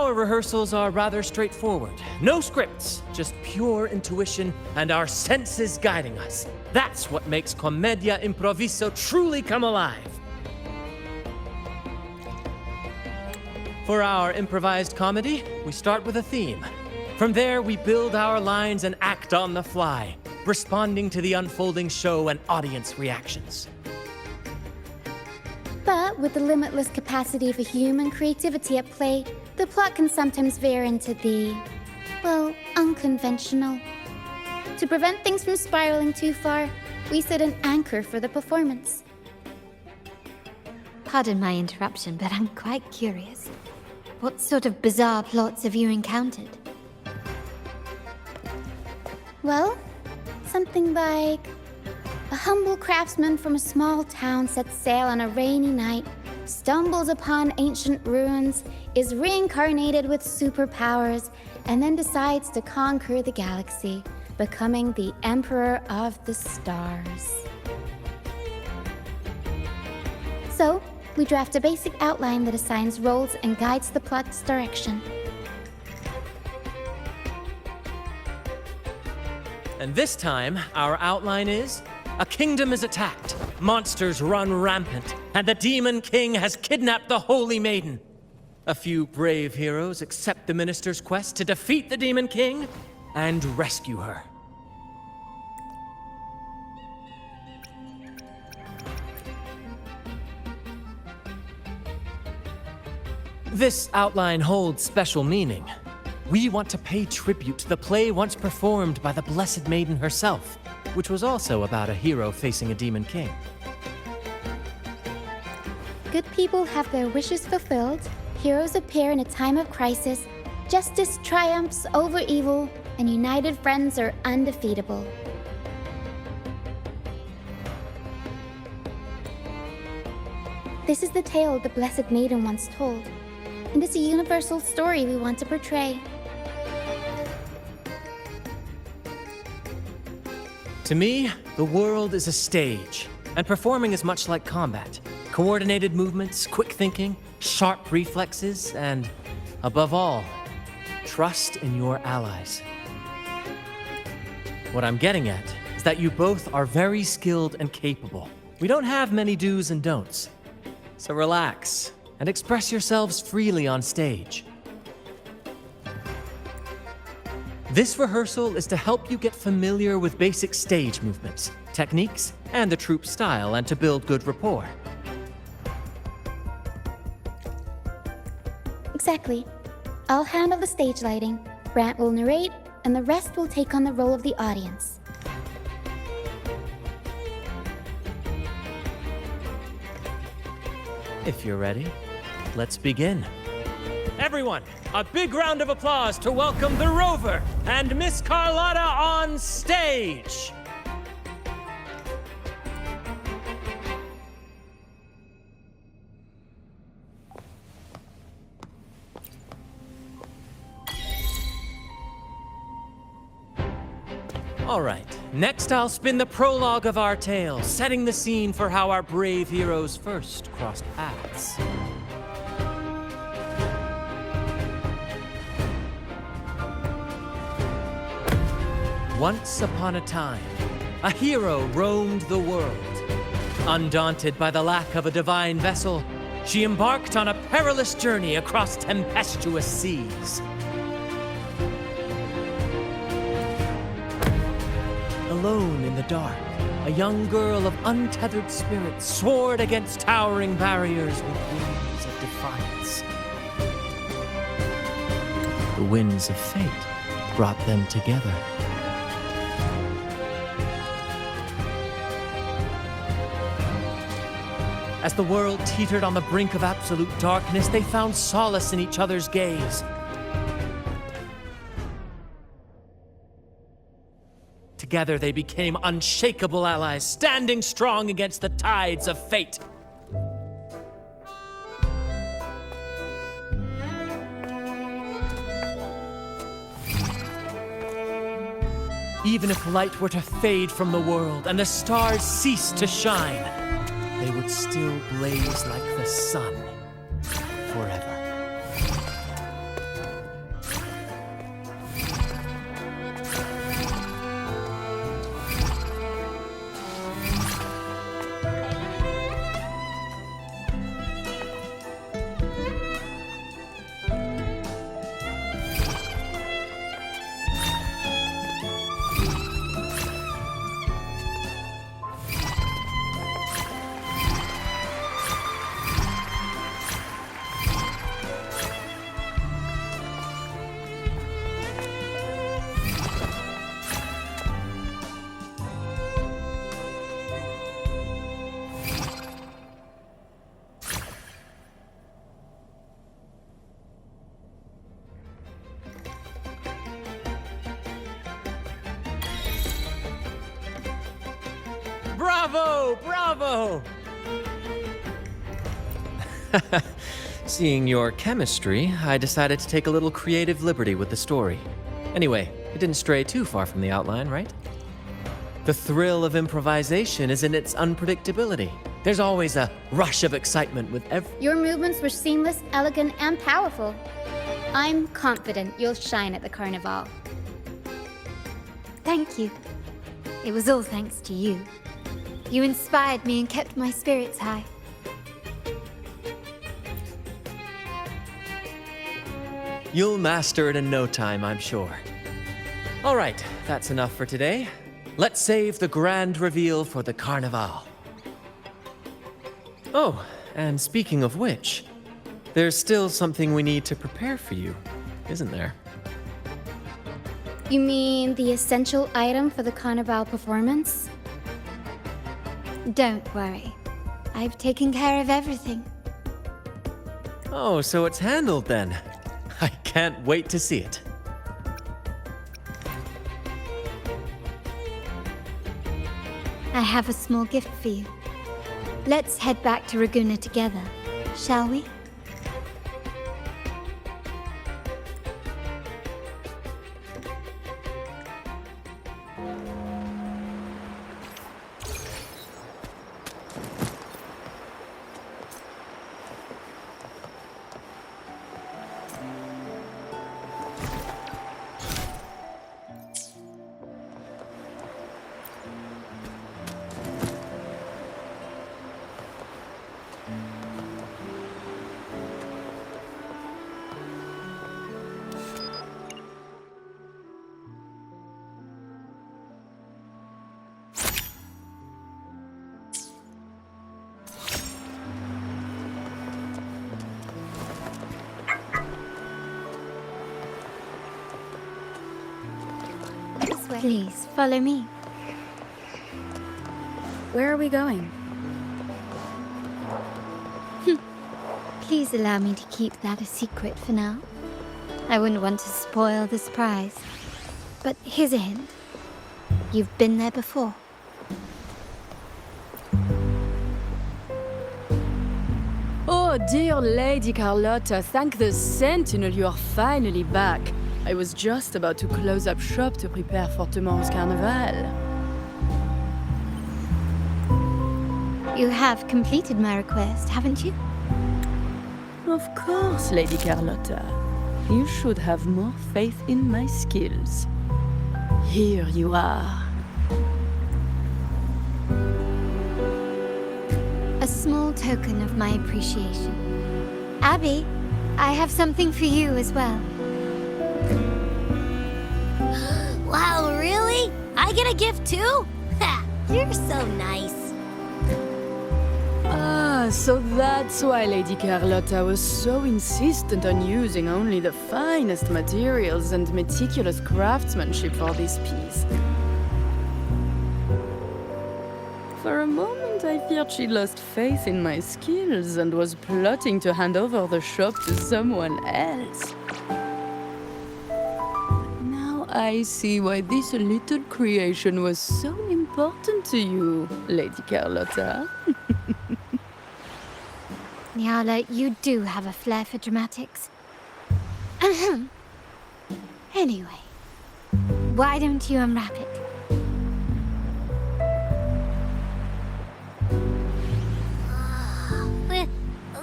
Our rehearsals are rather straightforward. No scripts, just pure intuition and our senses guiding us. That's what makes Commedia Improviso truly come alive. For our improvised comedy, we start with a theme. From there, we build our lines and act on the fly, responding to the unfolding show and audience reactions. But with the limitless capacity for human creativity at play, the plot can sometimes veer into the, well, unconventional. To prevent things from spiraling too far, we set an anchor for the performance. Pardon my interruption, but I'm quite curious. What sort of bizarre plots have you encountered? Well, something like a humble craftsman from a small town sets sail on a rainy night, stumbles upon ancient ruins, is reincarnated with superpowers, and then decides to conquer the galaxy, becoming the Emperor of the Stars. So, we draft a basic outline that assigns roles and guides the plot's direction. And this time, our outline is: a kingdom is attacked, monsters run rampant, and the Demon King has kidnapped the Holy Maiden. A few brave heroes accept the minister's quest to defeat the Demon King and rescue her. This outline holds special meaning. We want to pay tribute to the play once performed by the Blessed Maiden herself, which was also about a hero facing a Demon King. Good people have their wishes fulfilled, heroes appear in a time of crisis, justice triumphs over evil, and united friends are undefeatable. This is the tale the Blessed Maiden once told, and it's a universal story we want to portray. To me, the world is a stage, and performing is much like combat. Coordinated movements, quick thinking, sharp reflexes, and, above all, trust in your allies. What I'm getting at is that you both are very skilled and capable. We don't have many do's and don'ts. So relax and express yourselves freely on stage. This rehearsal is to help you get familiar with basic stage movements, techniques, and the troupe's style, and to build good rapport. Exactly. I'll handle the stage lighting, Brant will narrate, and the rest will take on the role of the audience. If you're ready, let's begin. Everyone, a big round of applause to welcome the Rover and Miss Carlotta on stage! All right, next I'll spin the prologue of our tale, setting the scene for how our brave heroes first crossed paths. Once upon a time, a hero roamed the world. Undaunted by the lack of a divine vessel, she embarked on a perilous journey across tempestuous seas. Alone in the dark, a young girl of untethered spirit soared against towering barriers with wings of defiance. The winds of fate brought them together. As the world teetered on the brink of absolute darkness, they found solace in each other's gaze. Together they became unshakable allies, standing strong against the tides of fate. Even if light were to fade from the world and the stars cease to shine, they would still blaze like the sun forever. Bravo! Bravo! Seeing your chemistry, I decided to take a little creative liberty with the story. Anyway, it didn't stray too far from the outline, right? The thrill of improvisation is in its unpredictability. There's always a rush of excitement with every... Your movements were seamless, elegant, and powerful. I'm confident you'll shine at the Carnival. Thank you. It was all thanks to you. You inspired me and kept my spirits high. You'll master it in no time, I'm sure. All right, that's enough for today. Let's save the grand reveal for the Carnival. Oh, and speaking of which, there's still something we need to prepare for you, isn't there? You mean the essential item for the Carnival performance? Don't worry. I've taken care of everything. Oh, so it's handled then. I can't wait to see it. I have a small gift for you. Let's head back to Raguna together, shall we? Please, follow me. Where are we going? Please allow me to keep that a secret for now. I wouldn't want to spoil the surprise. But here's a hint. You've been there before. Oh, dear Lady Carlotta, thank the Sentinel you are finally back. I was just about to close up shop to prepare for tomorrow's carnival. You have completed my request, haven't you? Of course, Lady Carlotta. You should have more faith in my skills. Here you are. A small token of my appreciation. Abby, I have something for you as well. Wow, really? I get a gift too? Ha! You're so nice. Ah, so that's why Lady Carlotta was so insistent on using only the finest materials and meticulous craftsmanship for this piece. For a moment, I feared she lost faith in my skills and was plotting to hand over the shop to someone else. Now I see why this little creation was so important to you, Lady Carlotta. Nyala, you do have a flair for dramatics. Ahem. Anyway, why don't you unwrap it?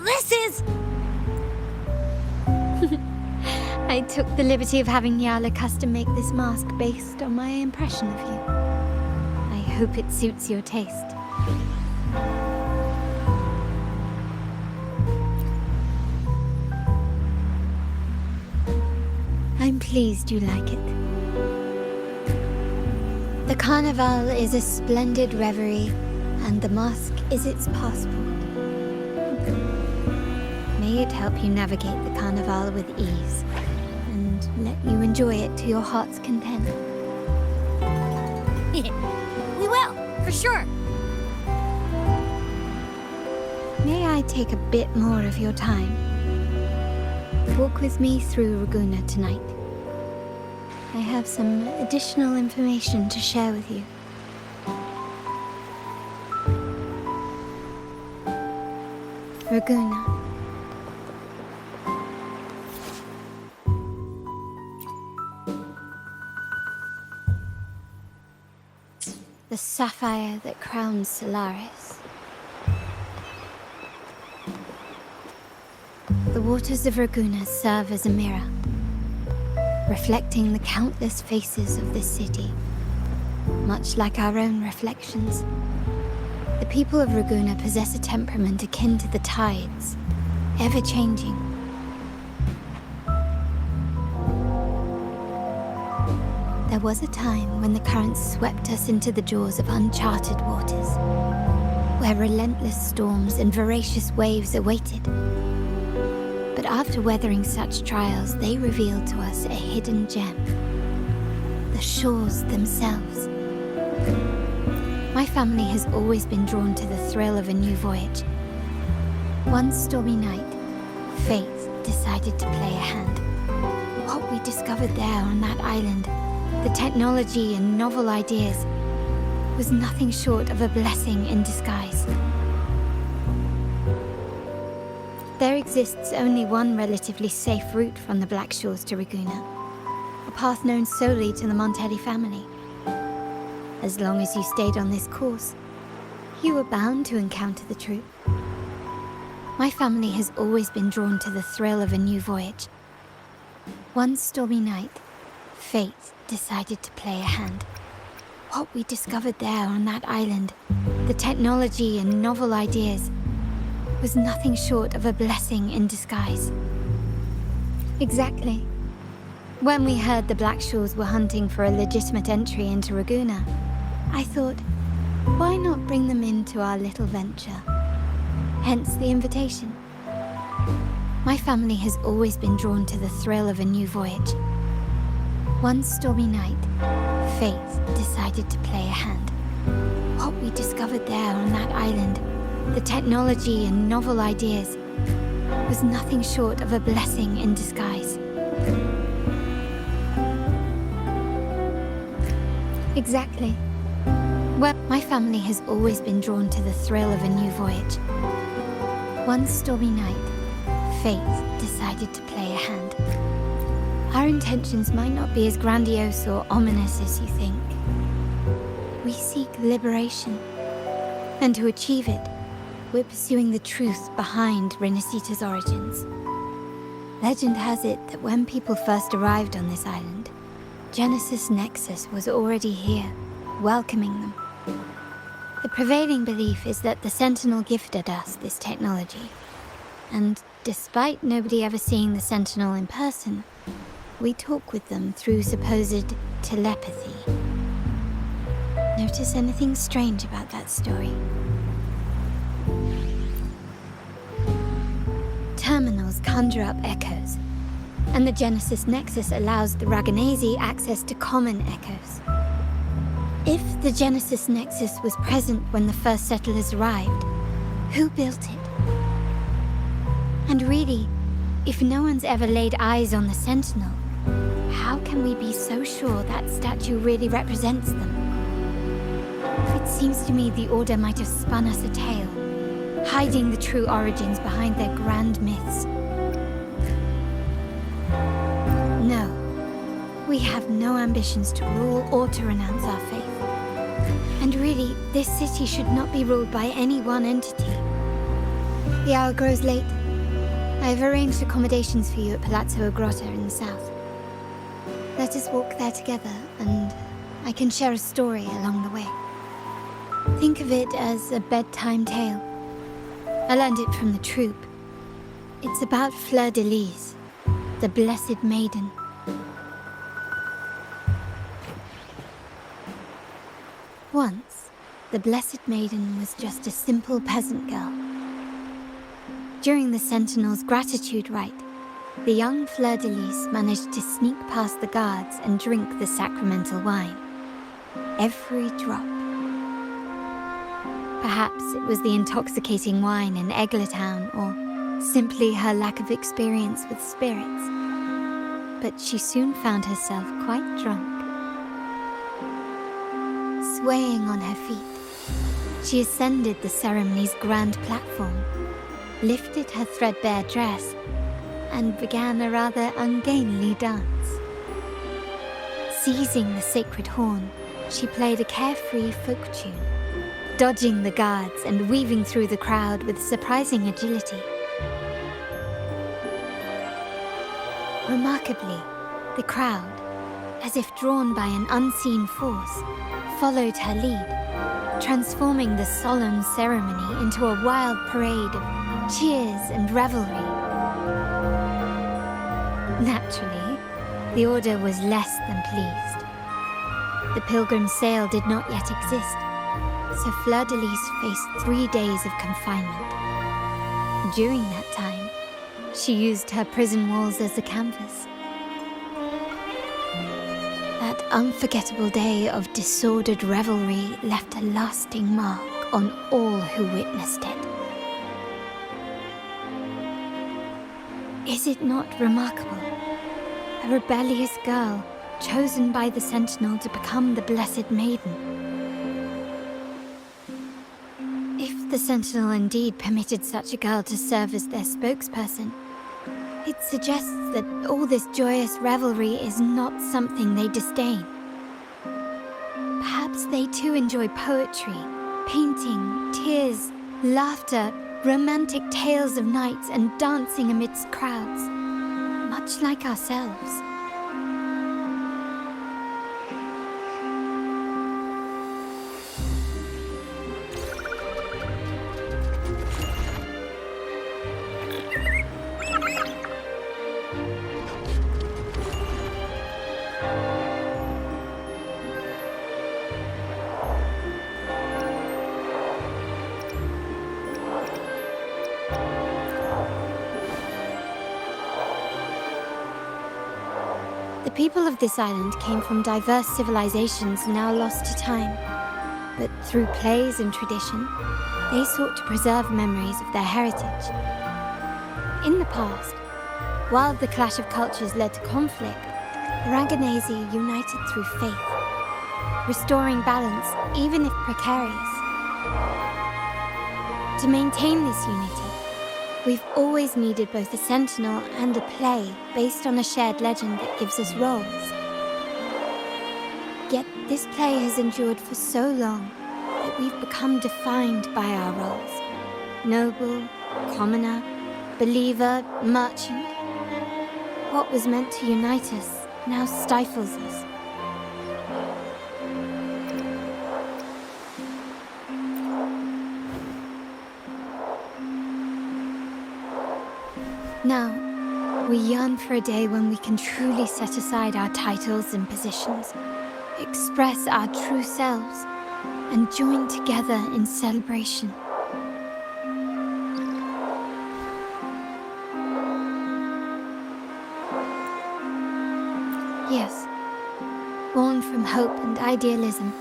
This is... I took the liberty of having Nyala custom make this mask based on my impression of you. I hope it suits your taste. I'm pleased you like it. The Carnival is a splendid reverie, and the mask is its passport. May it help you navigate the Carnival with ease, and let you enjoy it to your heart's content. We will, for sure. May I take a bit more of your time? Walk with me through Raguna tonight. I have some additional information to share with you. Raguna. The sapphire that crowns Solaris. The waters of Raguna serve as a mirror, reflecting the countless faces of this city, much like our own reflections. The people of Raguna possess a temperament akin to the tides, ever-changing. There was a time when the currents swept us into the jaws of uncharted waters, where relentless storms and voracious waves awaited. But after weathering such trials, they revealed to us a hidden gem: the shores themselves. My family has always been drawn to the thrill of a new voyage. One stormy night, fate decided to play a hand. What we discovered there on that island, the technology and novel ideas, was nothing short of a blessing in disguise. There exists only one relatively safe route from the Black Shores to Raguna, a path known solely to the Montelli family. As long as you stayed on this course, you were bound to encounter the truth. My family has always been drawn to the thrill of a new voyage. One stormy night, fate decided to play a hand. What we discovered there on that island, the technology and novel ideas, was nothing short of a blessing in disguise. Exactly. When we heard the Black Shores were hunting for a legitimate entry into Raguna, I thought, why not bring them into our little venture? Hence the invitation. My family has always been drawn to the thrill of a new voyage. One stormy night, fate decided to play a hand. What we discovered there on that island, the technology and novel ideas, was nothing short of a blessing in disguise. Exactly. Well, my family has always been drawn to the thrill of a new voyage. One stormy night, fate decided to play a hand. Our intentions might not be as grandiose or ominous as you think. We seek liberation, and to achieve it, we're pursuing the truth behind Renacita's origins. Legend has it that when people first arrived on this island, Genesis Nexus was already here, welcoming them. The prevailing belief is that the Sentinel gifted us this technology, and despite nobody ever seeing the Sentinel in person, we talk with them through supposed telepathy. Notice anything strange about that story? Terminals conjure up echoes, and the Genesis Nexus allows the Ragganese access to common echoes. If the Genesis Nexus was present when the first settlers arrived, who built it? And really, if no one's ever laid eyes on the Sentinel, how can we be so sure that statue really represents them? It seems to me the Order might have spun us a tale, hiding the true origins behind their grand myths. No, we have no ambitions to rule or to renounce our faith. And really, this city should not be ruled by any one entity. The hour grows late. I have arranged accommodations for you at Palazzo Grotta in the south. Let us walk there together, and I can share a story along the way. Think of it as a bedtime tale. I learned it from the troupe. It's about Fleur de Lis, the Blessed Maiden. Once, the Blessed Maiden was just a simple peasant girl. During the Sentinel's gratitude rite, the young Fleur de Lis managed to sneak past the guards and drink the sacramental wine. Every drop. Perhaps it was the intoxicating wine in Eglatown, or simply her lack of experience with spirits. But she soon found herself quite drunk. Swaying on her feet, she ascended the ceremony's grand platform, lifted her threadbare dress, and began a rather ungainly dance. Seizing the sacred horn, she played a carefree folk tune, dodging the guards and weaving through the crowd with surprising agility. Remarkably, the crowd, as if drawn by an unseen force, followed her lead, transforming the solemn ceremony into a wild parade of cheers and revelry. Naturally, the Order was less than pleased. The pilgrim sale did not yet exist, so Fleur-de-Lis faced 3 days of confinement. During that time, she used her prison walls as a canvas. That unforgettable day of disordered revelry left a lasting mark on all who witnessed it. Is it not remarkable? A rebellious girl chosen by the Sentinel to become the Blessed Maiden. If the Sentinel indeed permitted such a girl to serve as their spokesperson, it suggests that all this joyous revelry is not something they disdain. Perhaps they too enjoy poetry, painting, tears, laughter, romantic tales of nights, and dancing amidst crowds, much like ourselves. The people of this island came from diverse civilizations now lost to time, but through plays and tradition, they sought to preserve memories of their heritage. In the past, while the clash of cultures led to conflict, the Raganazi united through faith, restoring balance even if precarious. To maintain this unity, we've always needed both a sentinel and a play based on a shared legend that gives us roles. Yet this play has endured for so long that we've become defined by our roles. Noble, commoner, believer, merchant. What was meant to unite us now stifles us. Now, we yearn for a day when we can truly set aside our titles and positions, express our true selves, and join together in celebration. Yes, born from hope and idealism,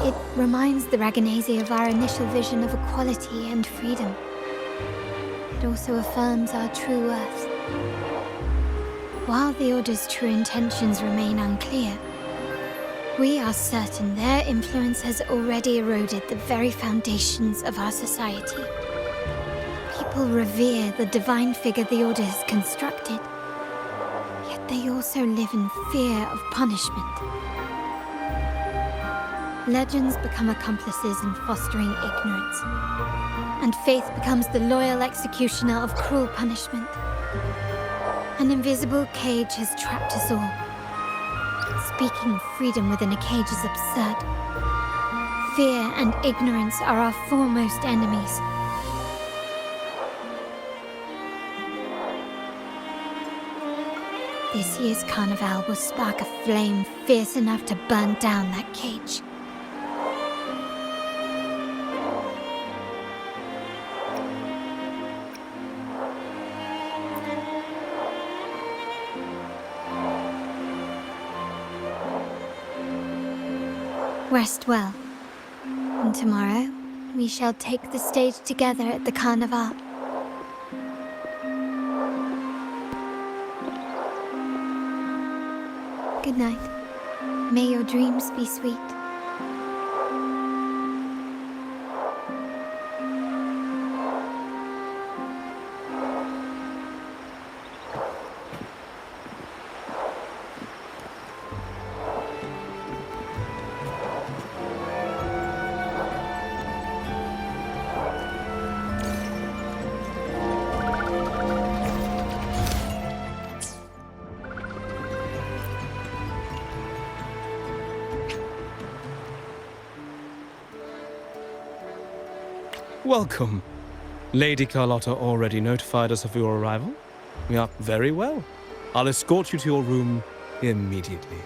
it reminds the Raganazi of our initial vision of equality and freedom. It also affirms our true worth. While the Order's true intentions remain unclear, we are certain their influence has already eroded the very foundations of our society. People revere the divine figure the Order has constructed, yet they also live in fear of punishment. Legends become accomplices in fostering ignorance, and faith becomes the loyal executioner of cruel punishment. An invisible cage has trapped us all. Speaking of freedom within a cage is absurd. Fear and ignorance are our foremost enemies. This year's carnival will spark a flame fierce enough to burn down that cage. Rest well, and tomorrow we shall take the stage together at the Carnival. Good night. May your dreams be sweet. Welcome. Lady Carlotta already notified us of your arrival. We are very well. I'll escort you to your room immediately.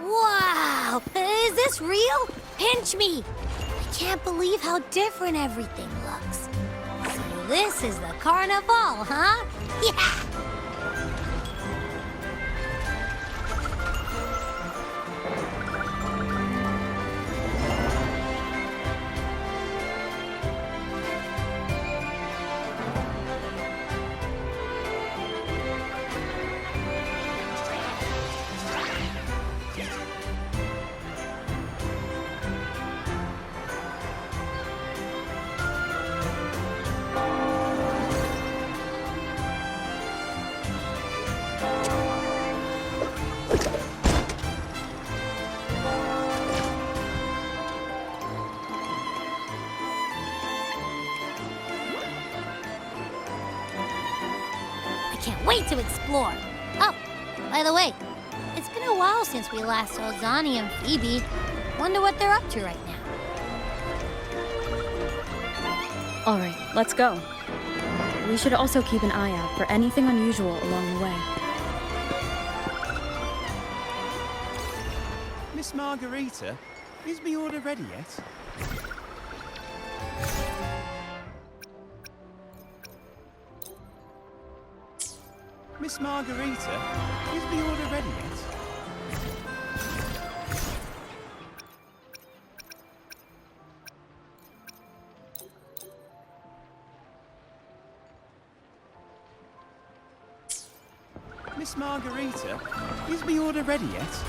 Wow! Is this real? Pinch me! I can't believe how different everything looks. So this is the carnival, huh? Yeah! Can't wait to explore. Oh, by the way, it's been a while since we last saw Zani and Phoebe. Wonder what they're up to right now. All right, let's go. We should also keep an eye out for anything unusual along the way. Miss Margarita, is my order ready yet? Miss Margarita, is the order ready yet? Miss Margarita, is the order ready yet?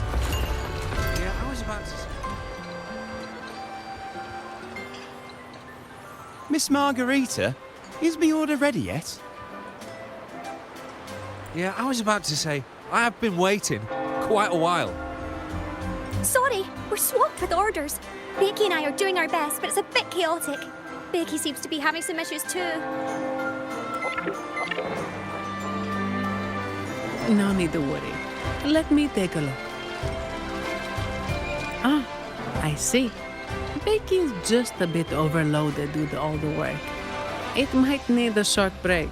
Yeah, I was about to... Miss Margarita, is the order ready yet? Yeah, I was about to say, I have been waiting quite a while. Sorry, we're swamped with orders. Becky and I are doing our best, but it's a bit chaotic. Becky seems to be having some issues too. No need to worry. Let me take a look. Ah, I see. Becky is just a bit overloaded with all the work. It might need a short break.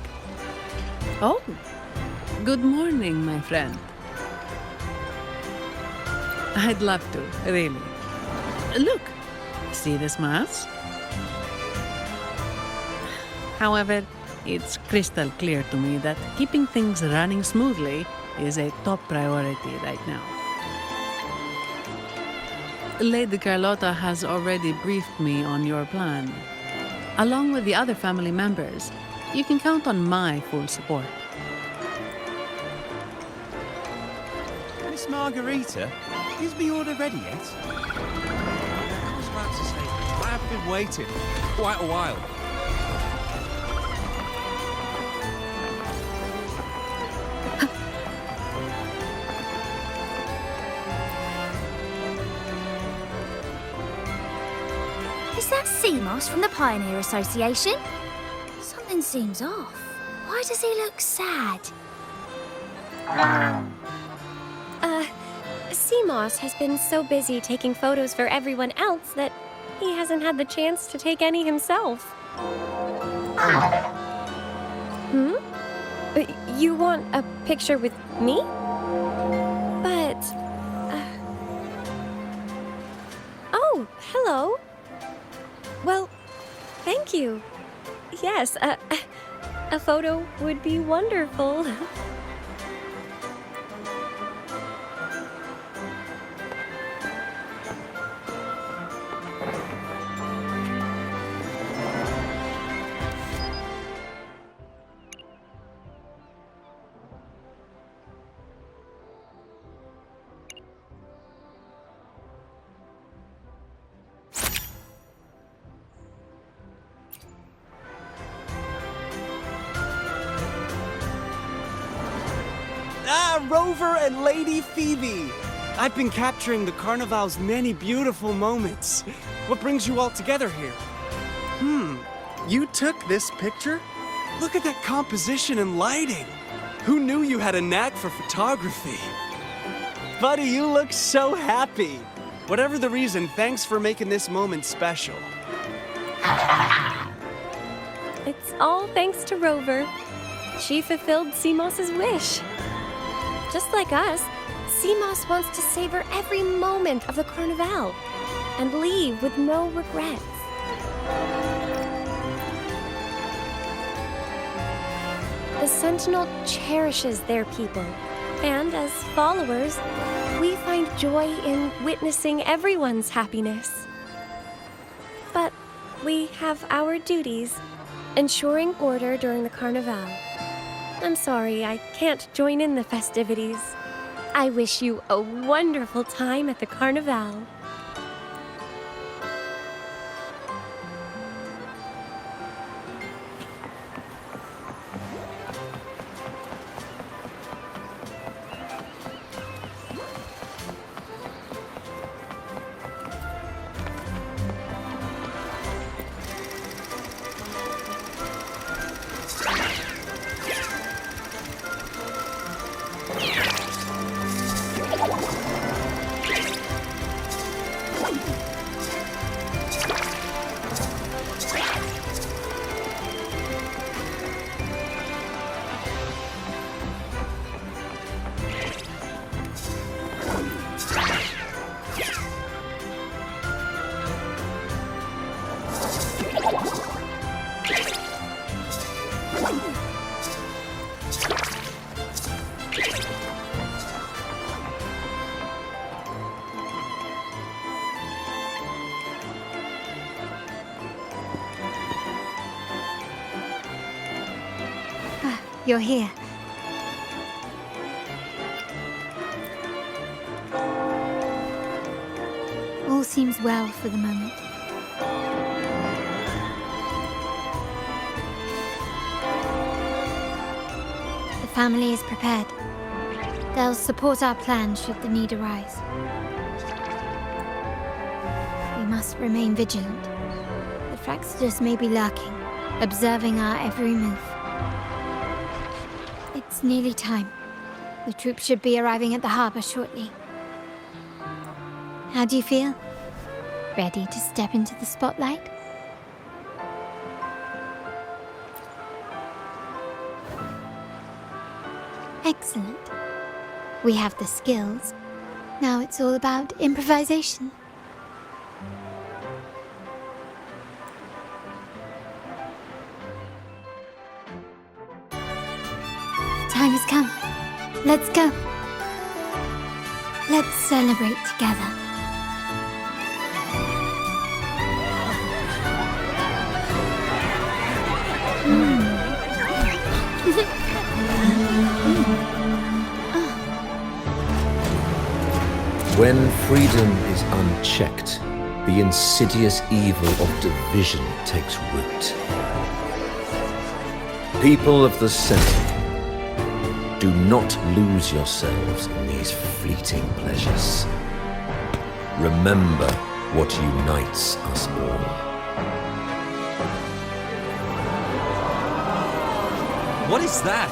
Oh, good morning, my friend. I'd love to, really. Look, see this mask? However, it's crystal clear to me that keeping things running smoothly is a top priority right now. Lady Carlotta has already briefed me on your plan. Along with the other family members, you can count on my full support. Miss Margarita, is the order ready yet? I was about to say, I have been waiting quite a while. Is that Seamoss from the Pioneer Association? Something seems off. Why does he look sad? Seamoss has been so busy taking photos for everyone else that he hasn't had the chance to take any himself. Hmm? You want a picture with me? But... Oh, hello. Well, thank you. Yes, a photo would be wonderful. Rover and Lady Phoebe! I've been capturing the Carnival's many beautiful moments. What brings you all together here? You took this picture? Look at that composition and lighting. Who knew you had a knack for photography? Buddy, you look so happy. Whatever the reason, thanks for making this moment special. It's all thanks to Rover. She fulfilled Seamoss's wish. Just like us, Seamoss wants to savor every moment of the Carnival and leave with no regrets. The Sentinel cherishes their people, and as followers, we find joy in witnessing everyone's happiness. But we have our duties, ensuring order during the Carnival. I'm sorry, I can't join in the festivities. I wish you a wonderful time at the Carnival. You're here. All seems well for the moment. The family is prepared. They'll support our plan should the need arise. We must remain vigilant. The Fraxidus may be lurking, observing our every move. It's nearly time. The troops should be arriving at the harbor shortly. How do you feel? Ready to step into the spotlight? Excellent. We have the skills. Now it's all about improvisation. Time has come. Let's go. Let's celebrate together. When freedom is unchecked, the insidious evil of division takes root. People of the Sentinel, do not lose yourselves in these fleeting pleasures. Remember what unites us all. What is that?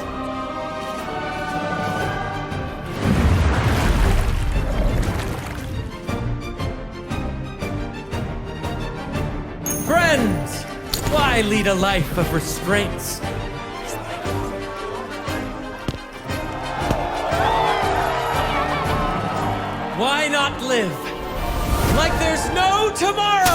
Friends! Why lead a life of restraints? Why not live like there's no tomorrow?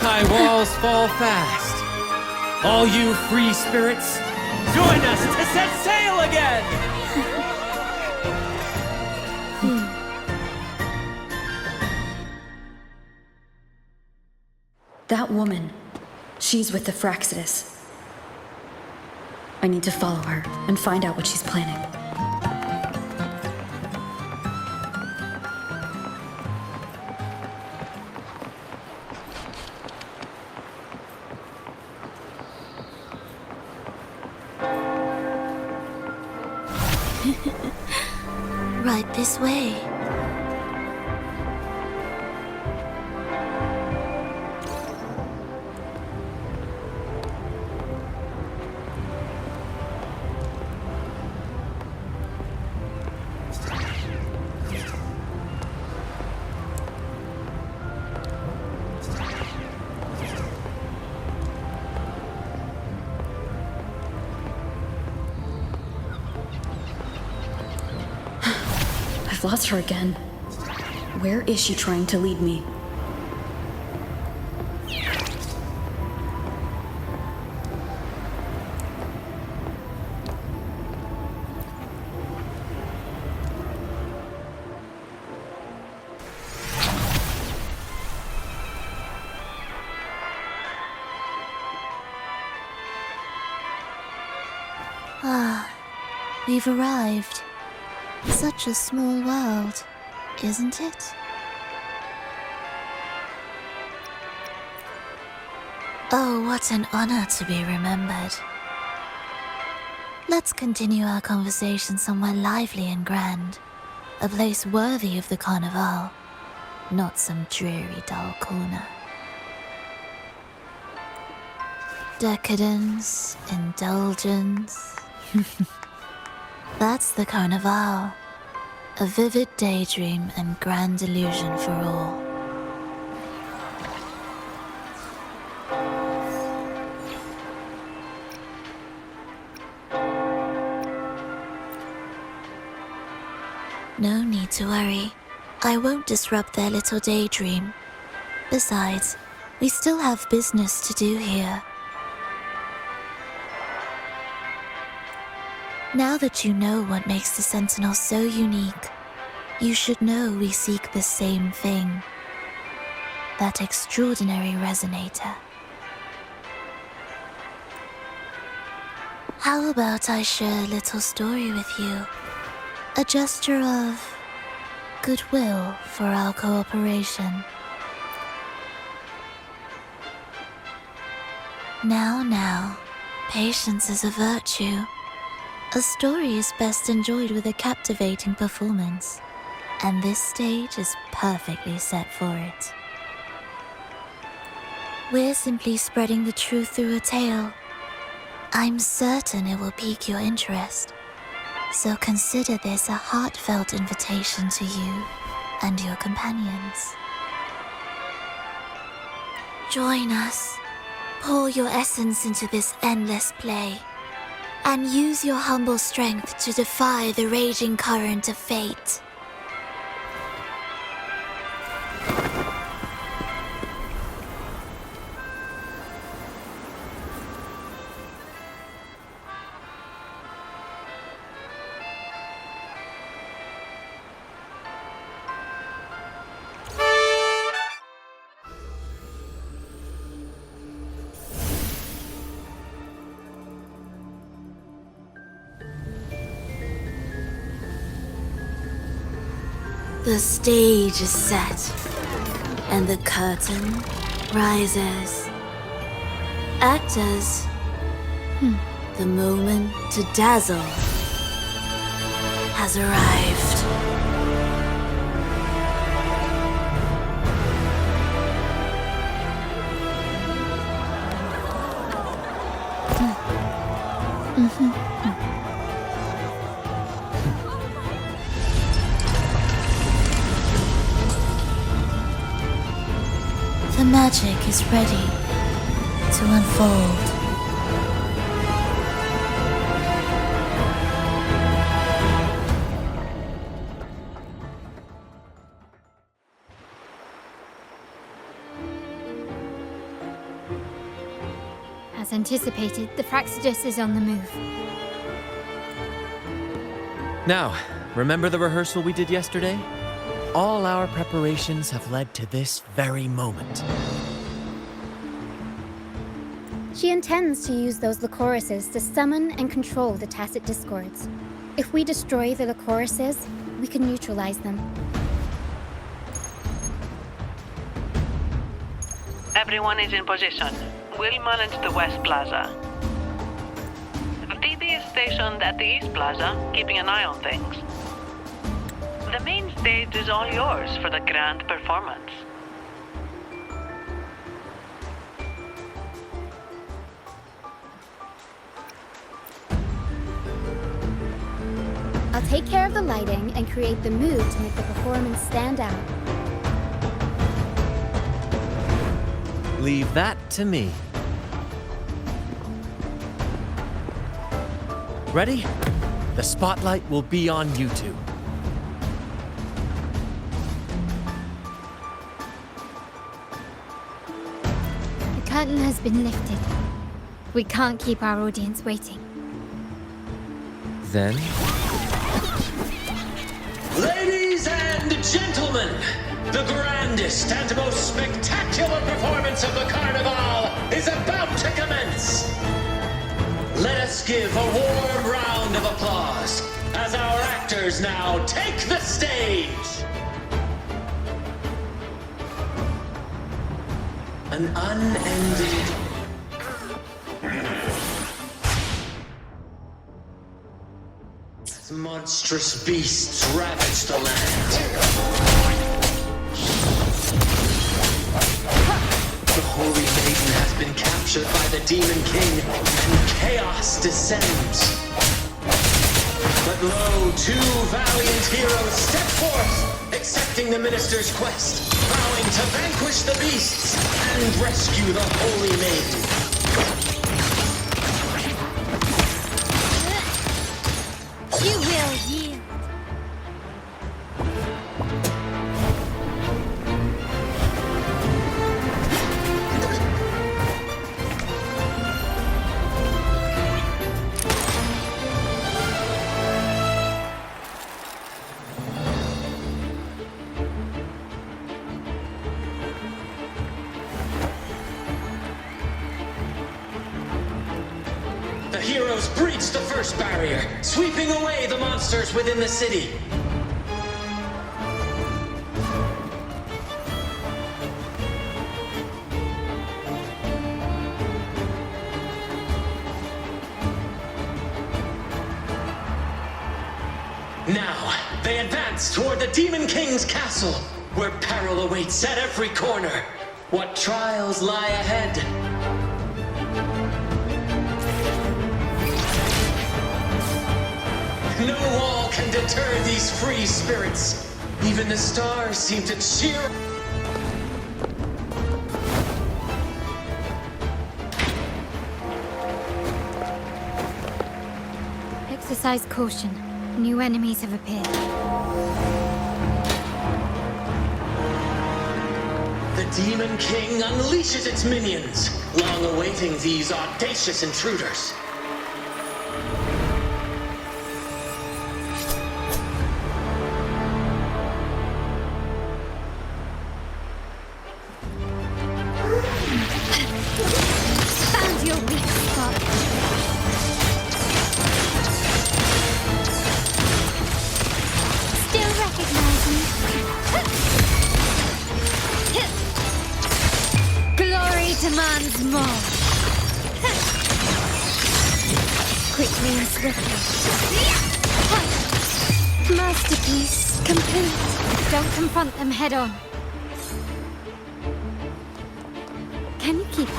High walls fall fast. All you free spirits, join us to set sail again! That woman, she's with the Fraxidus. I need to follow her and find out what she's planning. This way. I've lost her again. Where is she trying to lead me? Ah, we've arrived. Such a small world, isn't it? Oh, what an honor to be remembered. Let's continue our conversation somewhere lively and grand. A place worthy of the Carnival, not some dreary, dull corner. Decadence, indulgence. That's the Carnival. A vivid daydream and grand illusion for all. No need to worry. I won't disrupt their little daydream. Besides, we still have business to do here. Now that you know what makes the Sentinel so unique, you should know we seek the same thing. That extraordinary resonator. How about I share a little story with you? A gesture of goodwill for our cooperation. Now, patience is a virtue. A story is best enjoyed with a captivating performance, and this stage is perfectly set for it. We're simply spreading the truth through a tale. I'm certain it will pique your interest, so consider this a heartfelt invitation to you and your companions. Join us, pour your essence into this endless play, and use your humble strength to defy the raging current of fate. The stage is set, and the curtain rises. Actors, the moment to dazzle has arrived. The magic is ready to unfold. As anticipated, the Fraxidus is on the move. Now, remember the rehearsal we did yesterday? All our preparations have led to this very moment. She intends to use those Lycorises to summon and control the Tacit Discords. If we destroy the Lycorises, we can neutralize them. Everyone is in position. We'll manage the West Plaza. The TD is stationed at the East Plaza, keeping an eye on things. The main stage is all yours for the grand performance. I'll take care of the lighting and create the mood to make the performance stand out. Leave that to me. Ready? The spotlight will be on you two. The curtain has been lifted. We can't keep our audience waiting. Then... Ladies and gentlemen, the grandest and most spectacular performance of the Carnival is about to commence. Let us give a warm round of applause as our actors now take the stage. An unending... monstrous beasts ravage the land. The Holy Maiden has been captured by the Demon King, and chaos descends. But lo, two valiant heroes step forth, accepting the minister's quest, vowing to vanquish the beasts and rescue the Holy Maiden. You will yield. The heroes breach the first barrier, sweeping away the monsters within the city. Now, they advance toward the Demon King's castle, where peril awaits at every corner. What trials lie ahead? No wall can deter these free spirits. Even the stars seem to cheer. Exercise caution. New enemies have appeared. The Demon King unleashes its minions, long awaiting these audacious intruders. Found your weak spot. Still recognize me. Glory demands more. Quickly and swiftly. Masterpiece complete. Don't confront them head on. Can you keep up?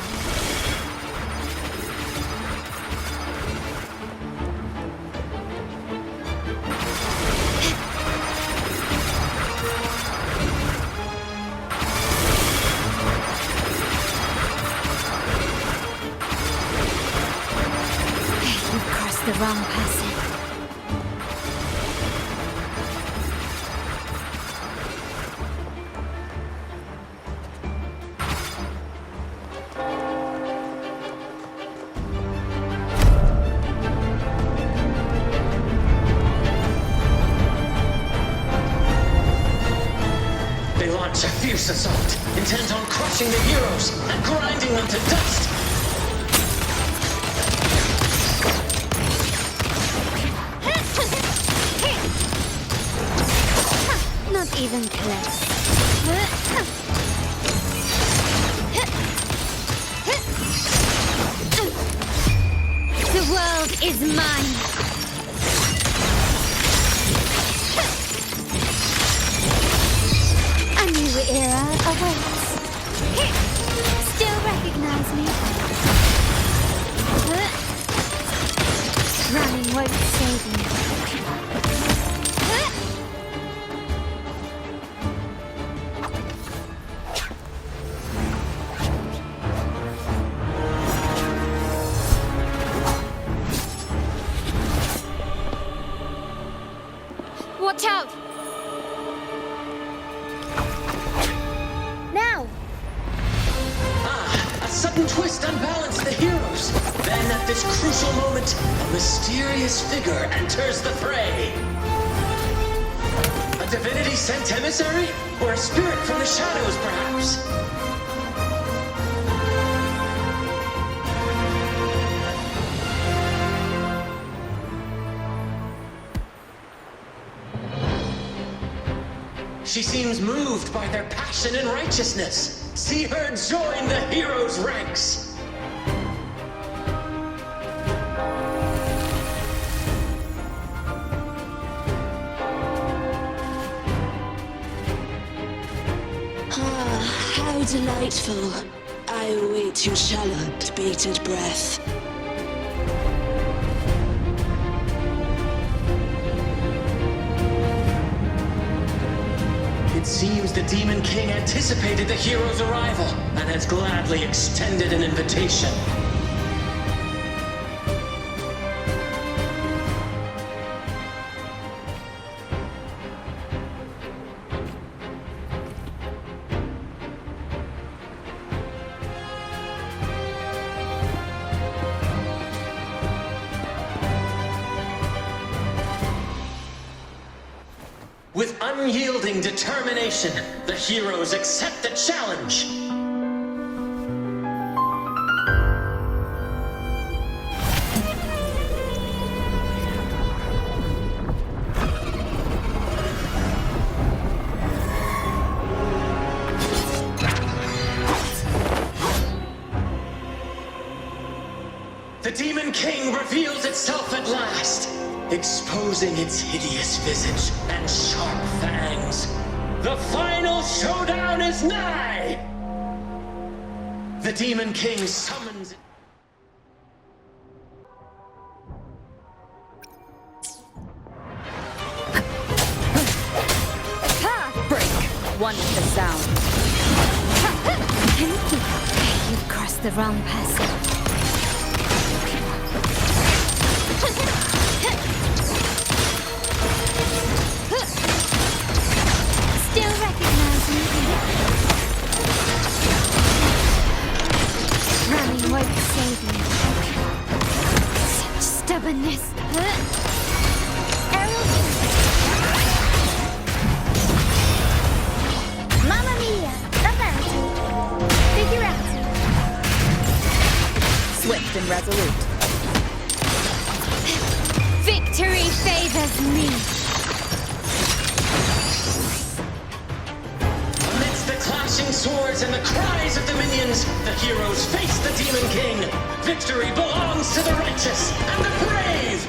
You've crossed the wrong person. They launch a fierce assault, intent on crushing the heroes and grinding them to dust. Not even close. The world is mine. me. Running won't save me. Watch out! Now! A sudden twist unbalanced the heroes. Then, at this crucial moment, a mysterious figure enters the fray. A divinity sent emissary? Or a spirit from the shadows, perhaps? She seems moved by their passion and righteousness. See her join the heroes' ranks. Ah, how delightful. I await your shallow, bated breath. It seems the Demon King anticipated the hero's arrival and has gladly extended an invitation. With unyielding determination, the heroes accept the challenge. The Demon King reveals itself at last, exposing its hideous visage and sharp fangs. The final showdown is nigh! The Demon King summons... Break! One with the sound. You've crossed the wrong person. Still recognize me? Running won't save me. Such stubbornness. Mamma mia! Divinity! Figurati! Swift and resolute. Victory favors me. Amidst the clashing swords and the cries of the minions, the heroes face the Demon King. Victory belongs to the righteous and the brave!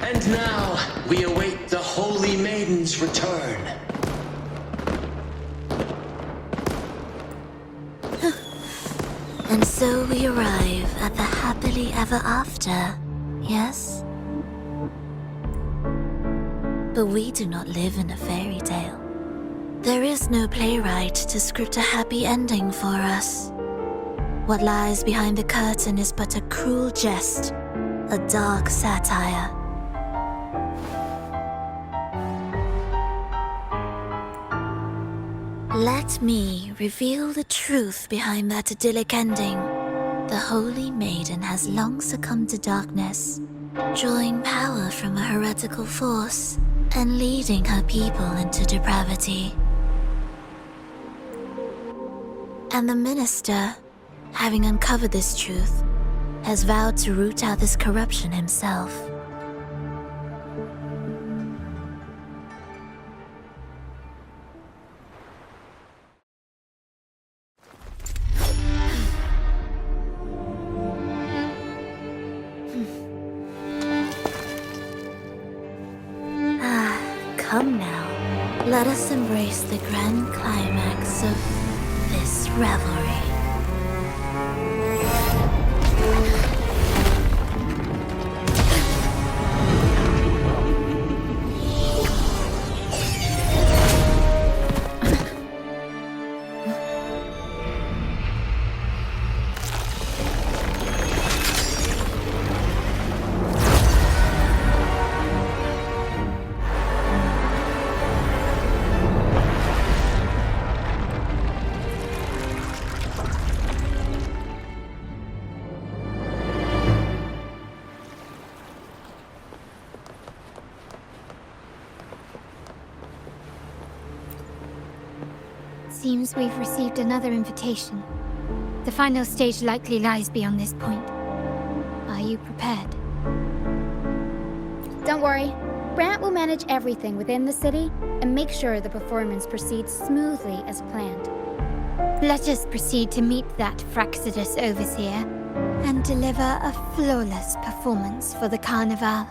And now, we await the Holy Maiden's return. And so we arrive at the happily ever after, yes? But we do not live in a fairy tale. There is no playwright to script a happy ending for us. What lies behind the curtain is but a cruel jest, a dark satire. Let me reveal the truth behind that idyllic ending. The Holy Maiden has long succumbed to darkness, drawing power from a heretical force and leading her people into depravity. And the minister, having uncovered this truth, has vowed to root out this corruption himself. Come now, let us embrace the grand climax of this revelry. Seems we've received another invitation. The final stage likely lies beyond this point. Are you prepared? Don't worry. Brant will manage everything within the city and make sure the performance proceeds smoothly as planned. Let us proceed to meet that Fraxidus Overseer and deliver a flawless performance for the Carnival.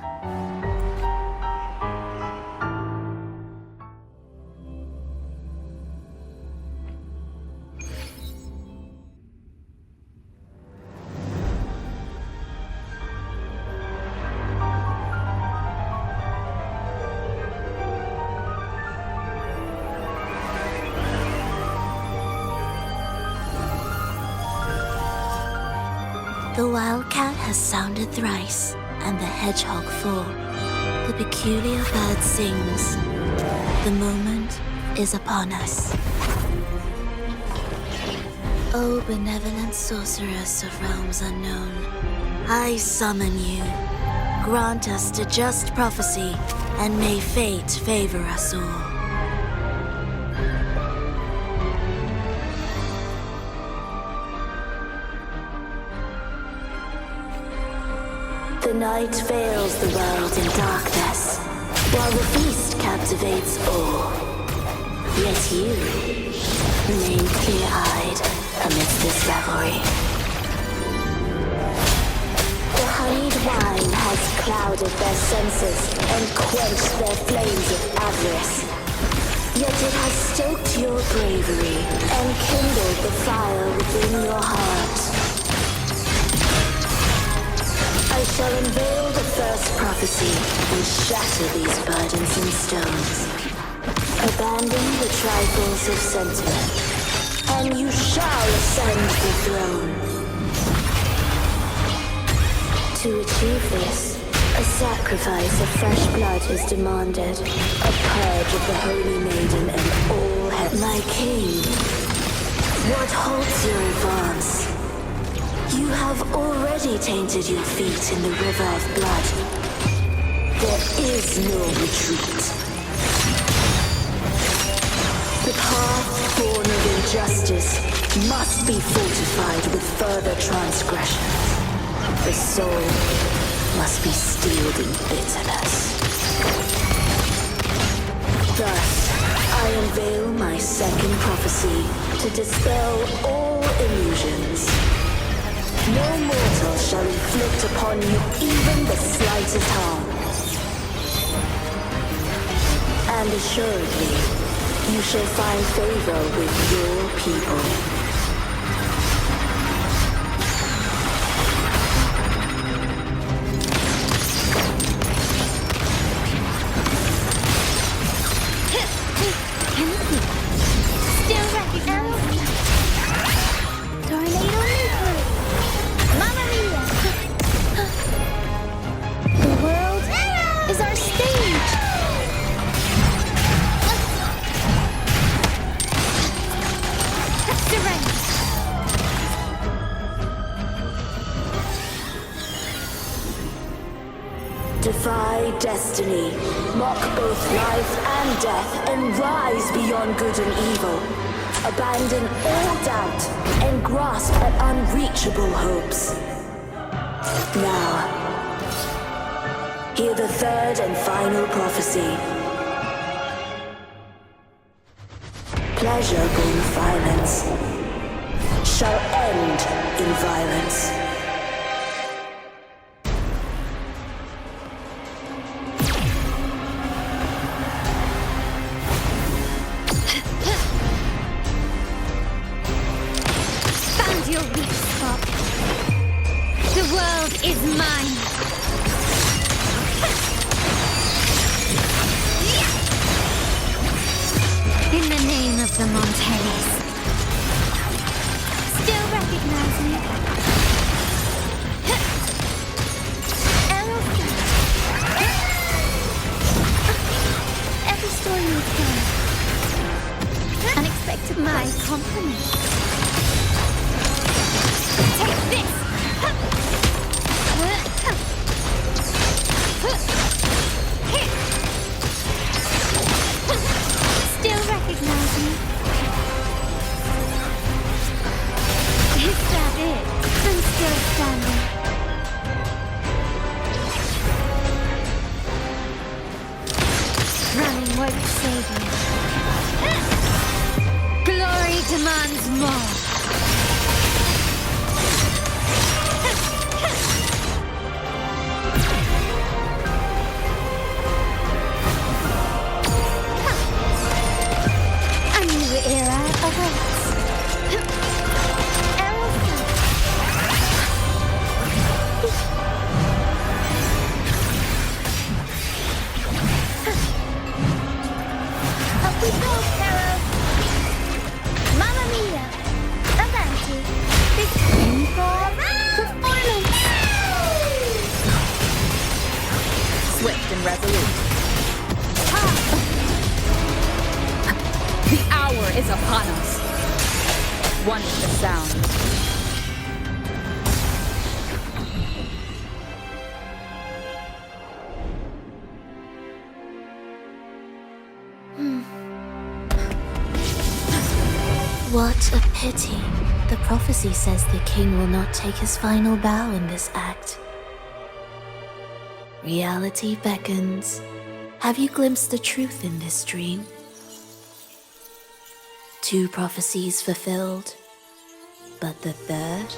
The wildcat has sounded thrice, and the hedgehog four. The peculiar bird sings. The moment is upon us. O benevolent sorceress of realms unknown, I summon you. Grant us to just prophecy, and may fate favor us all. The night veils the world in darkness, while the feast captivates all. Yet you remain clear-eyed amidst this revelry. The honeyed wine has clouded their senses and quenched their flames of avarice. Yet it has stoked your bravery and kindled the fire within your heart. I shall unveil the first prophecy and shatter these burdensome stones. Abandon the trifles of sentiment, and you shall ascend the throne. To achieve this, a sacrifice of fresh blood is demanded, a purge of the Holy Maiden and all heaven. My king, what halts your advance? You have already tainted your feet in the river of blood. There is no retreat. The path born of injustice must be fortified with further transgressions. The soul must be steeled in bitterness. Thus, I unveil my second prophecy to dispel all illusions. No mortal shall inflict upon you even the slightest harm. And assuredly, you shall find favor with your people. Still ready, arrow. Tornado nuclear. Mamma mia! The world is our stage! Surrender! Defy destiny, mock both life and death, and rise beyond good and evil. Abandon all doubt and grasp at unreachable hopes. Now, hear the third and final prophecy. Pleasure born of violence shall end in violence. Antares. Still recognize me. Every story you tell. Unexpected my compliment. Take this! Still recognize me? Is that it? I'm still standing. Running won't save you. Glory demands more. A new era awaits. Up we go, Carol. Mamma mia. Avanti. Big improv performance. Swift and resolute. The hour is upon us. One with the sound. What a pity. The prophecy says the king will not take his final bow in this act. Reality beckons. Have you glimpsed the truth in this dream? 2 prophecies fulfilled, but the third?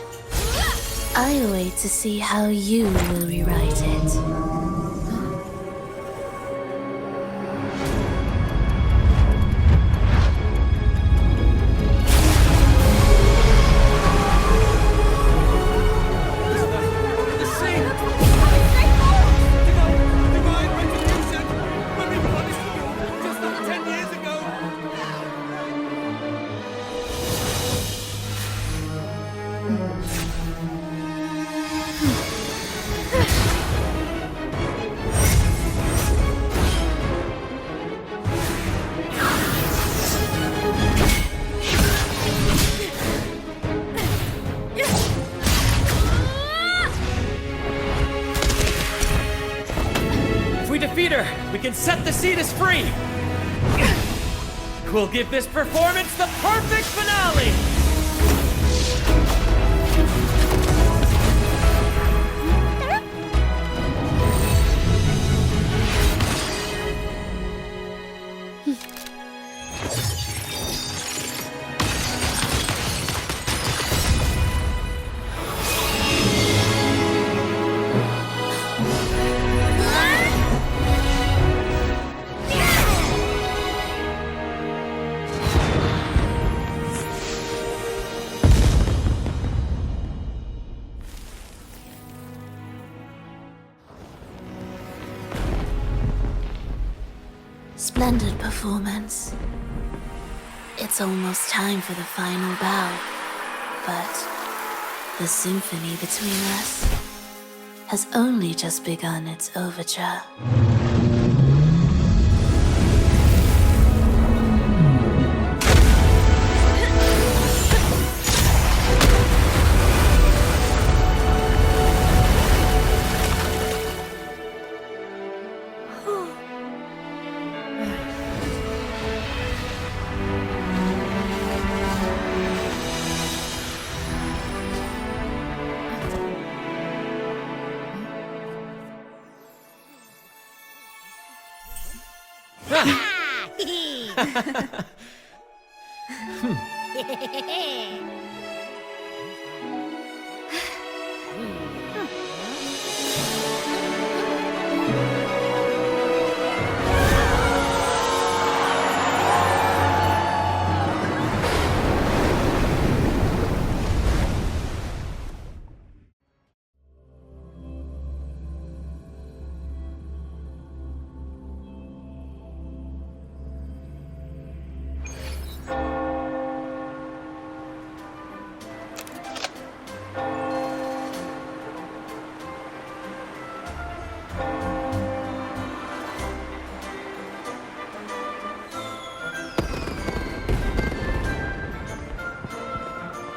I await to see how you will rewrite it. We can set the Cetus free! We'll give this performance the perfect finale! Splendid performance. It's almost time for the final bow, but the symphony between us has only just begun its overture.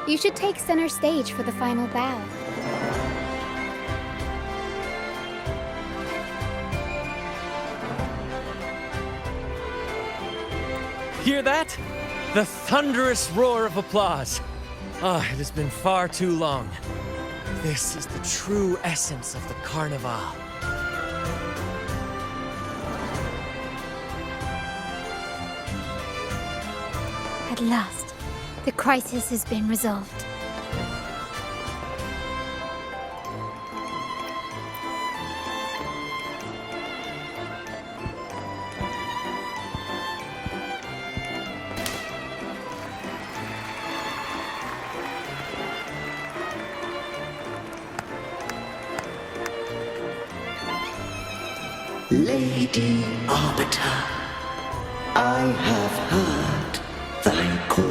You should take center stage for the final bow. Hear that? The thunderous roar of applause. Ah, it has been far too long. This is the true essence of the Carnival. At last, the crisis has been resolved. Lady Arbiter, I have heard thy call.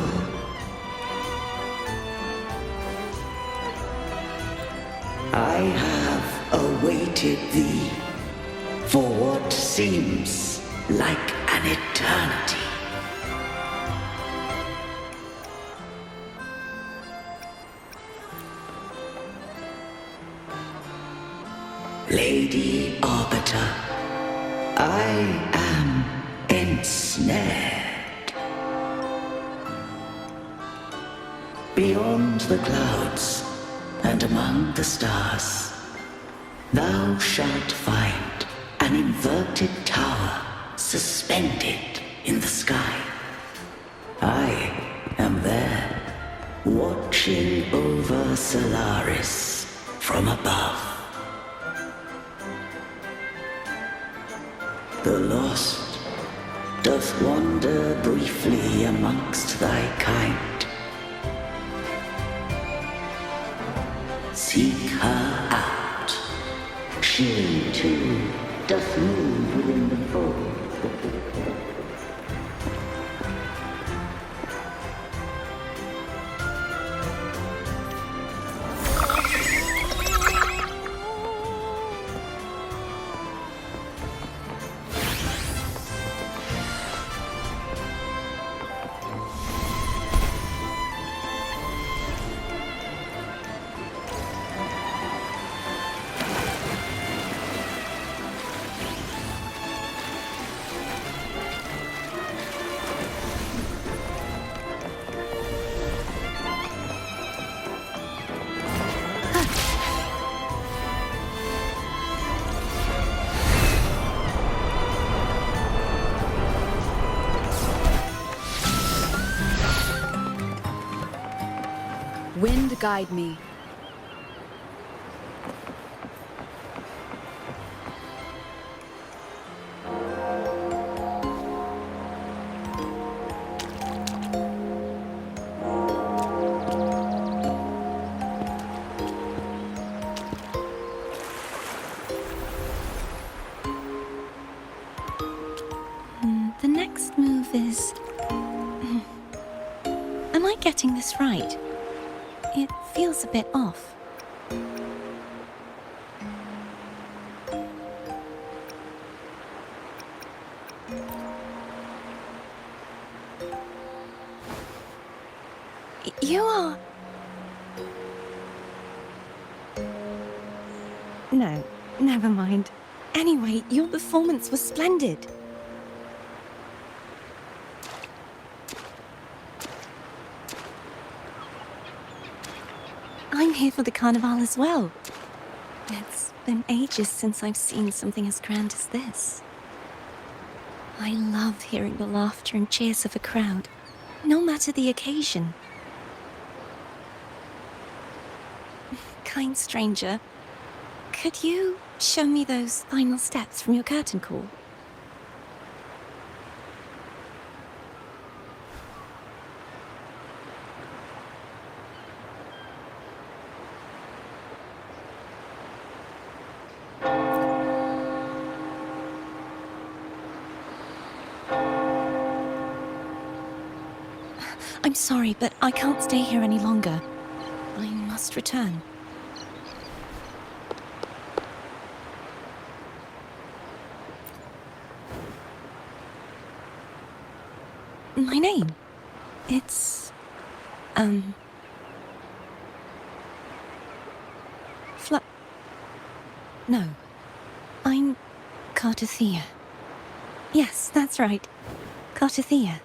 I have awaited thee for what seems like an eternity. Lady Arbiter, I am ensnared. Beyond the clouds and among the stars, thou shalt find an inverted tower suspended in the sky. I am there, watching over Solaris from above. The lost doth wander briefly amongst thy kind. Seek her out. She too doth move within the fold. Wind guide me. The next move is... Am I getting this right? It feels a bit off. You are... No, never mind. Anyway, your performance was splendid. I'm here for the Carnival as well. It's been ages since I've seen something as grand as this. I love hearing the laughter and cheers of a crowd, no matter the occasion. Kind stranger, could you show me those final steps from your curtain call? I'm sorry, but I can't stay here any longer. I must return. My name? It's... No. I'm Cartothea. Yes, that's right. Cartothea.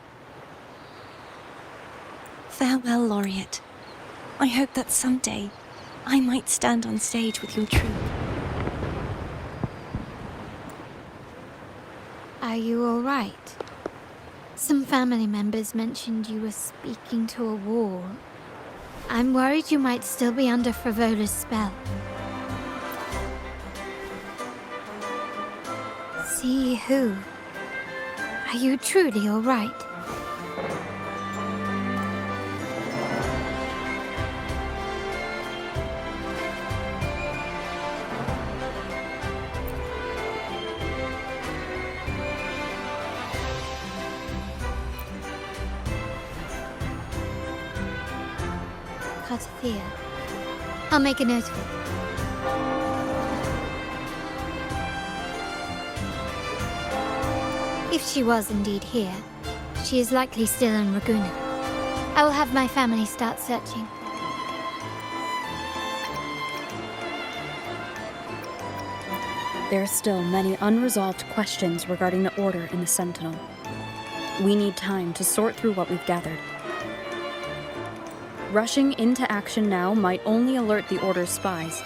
Farewell, Laureate. I hope that someday I might stand on stage with your troupe. Are you all right? Some family members mentioned you were speaking to a wall. I'm worried you might still be under Frivola's spell. See who? Are you truly all right? Cartothea. I'll make a note of it. If she was indeed here, she is likely still in Raguna. I will have my family start searching. There are still many unresolved questions regarding the Order and the Sentinel. We need time to sort through what we've gathered. Rushing into action now might only alert the Order's spies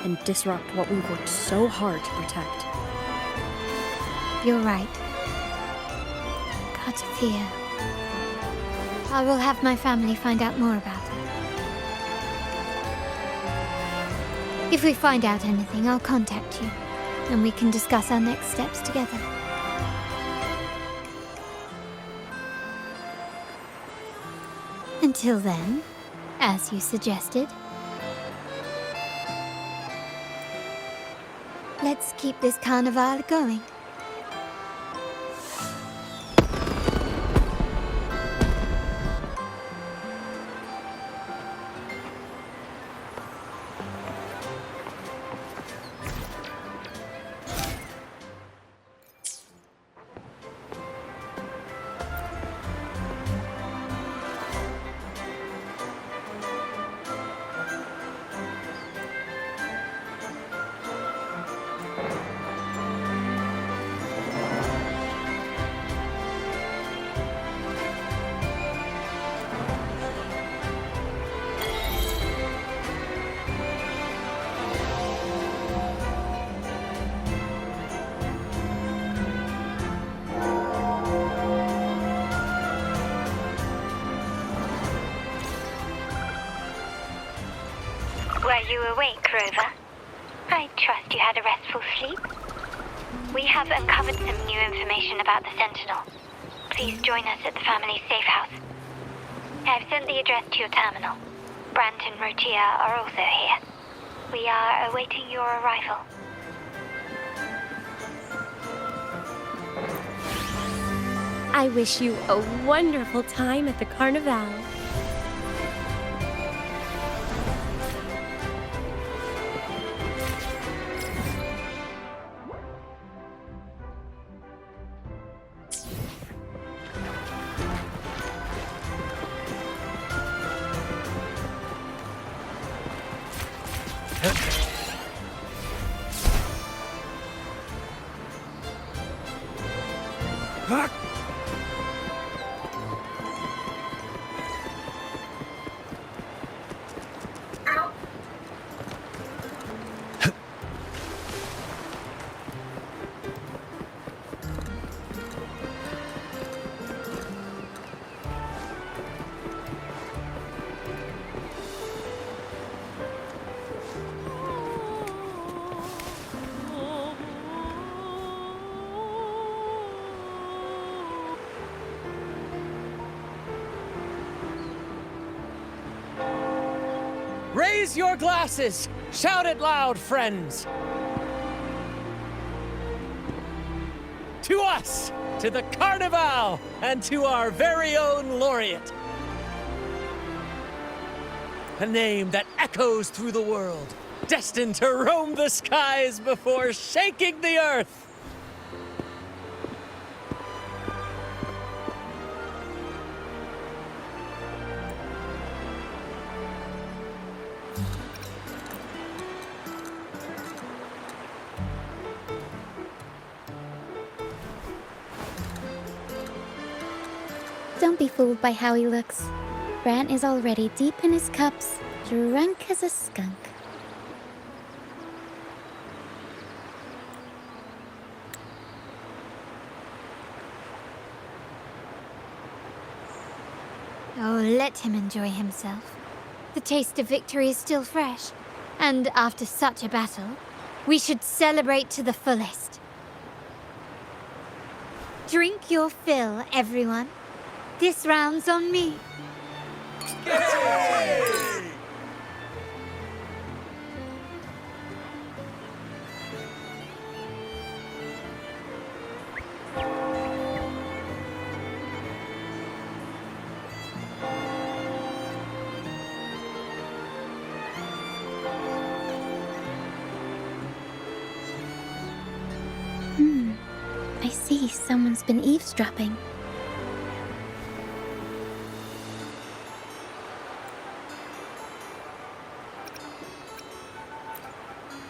and disrupt what we've worked so hard to protect. You're right. Cartothea. I will have my family find out more about her. If we find out anything, I'll contact you, and we can discuss our next steps together. Until then, as you suggested, let's keep this carnival going. Were you awake, Rover? I trust you had a restful sleep. We have uncovered some new information about the Sentinel. Please join us at the family's safe house. I've sent the address to your terminal. Brant and Rotia are also here. We are awaiting your arrival. I wish you a wonderful time at the Carnival. Raise your glasses! Shout it loud, friends! To us! To the Carnival! And to our very own Laureate! A name that echoes through the world, destined to roam the skies before shaking the earth! Don't be fooled by how he looks. Bran is already deep in his cups, drunk as a skunk. Oh, let him enjoy himself. The taste of victory is still fresh, and after such a battle, we should celebrate to the fullest. Drink your fill, everyone. This round's on me. I see someone's been eavesdropping.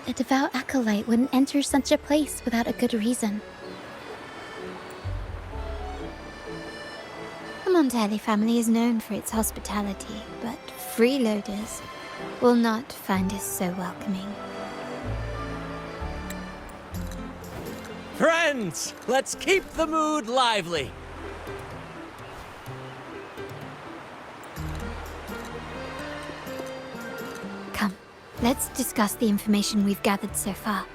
A devout acolyte wouldn't enter such a place without a good reason. The Montelli family is known for its hospitality, but freeloaders will not find us so welcoming. Friends, let's keep the mood lively. Come, let's discuss the information we've gathered so far.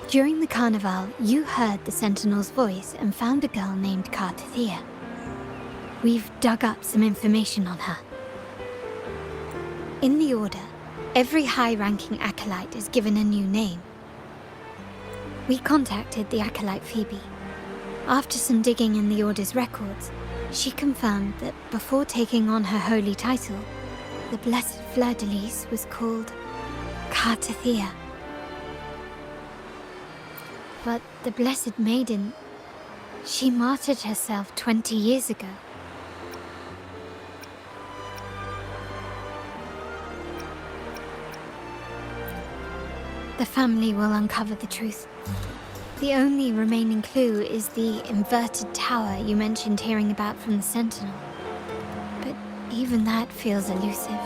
During the carnival, you heard the Sentinel's voice and found a girl named Cartathea. We've dug up some information on her. In the Order, every high-ranking acolyte is given a new name. We contacted the acolyte Phoebe. After some digging in the Order's records, she confirmed that before taking on her holy title, the Blessed Fleur-de-Lis was called Cartathea. But the Blessed Maiden, she martyred herself 20 years ago. The family will uncover the truth. The only remaining clue is the inverted tower you mentioned hearing about from the Sentinel. But even that feels elusive.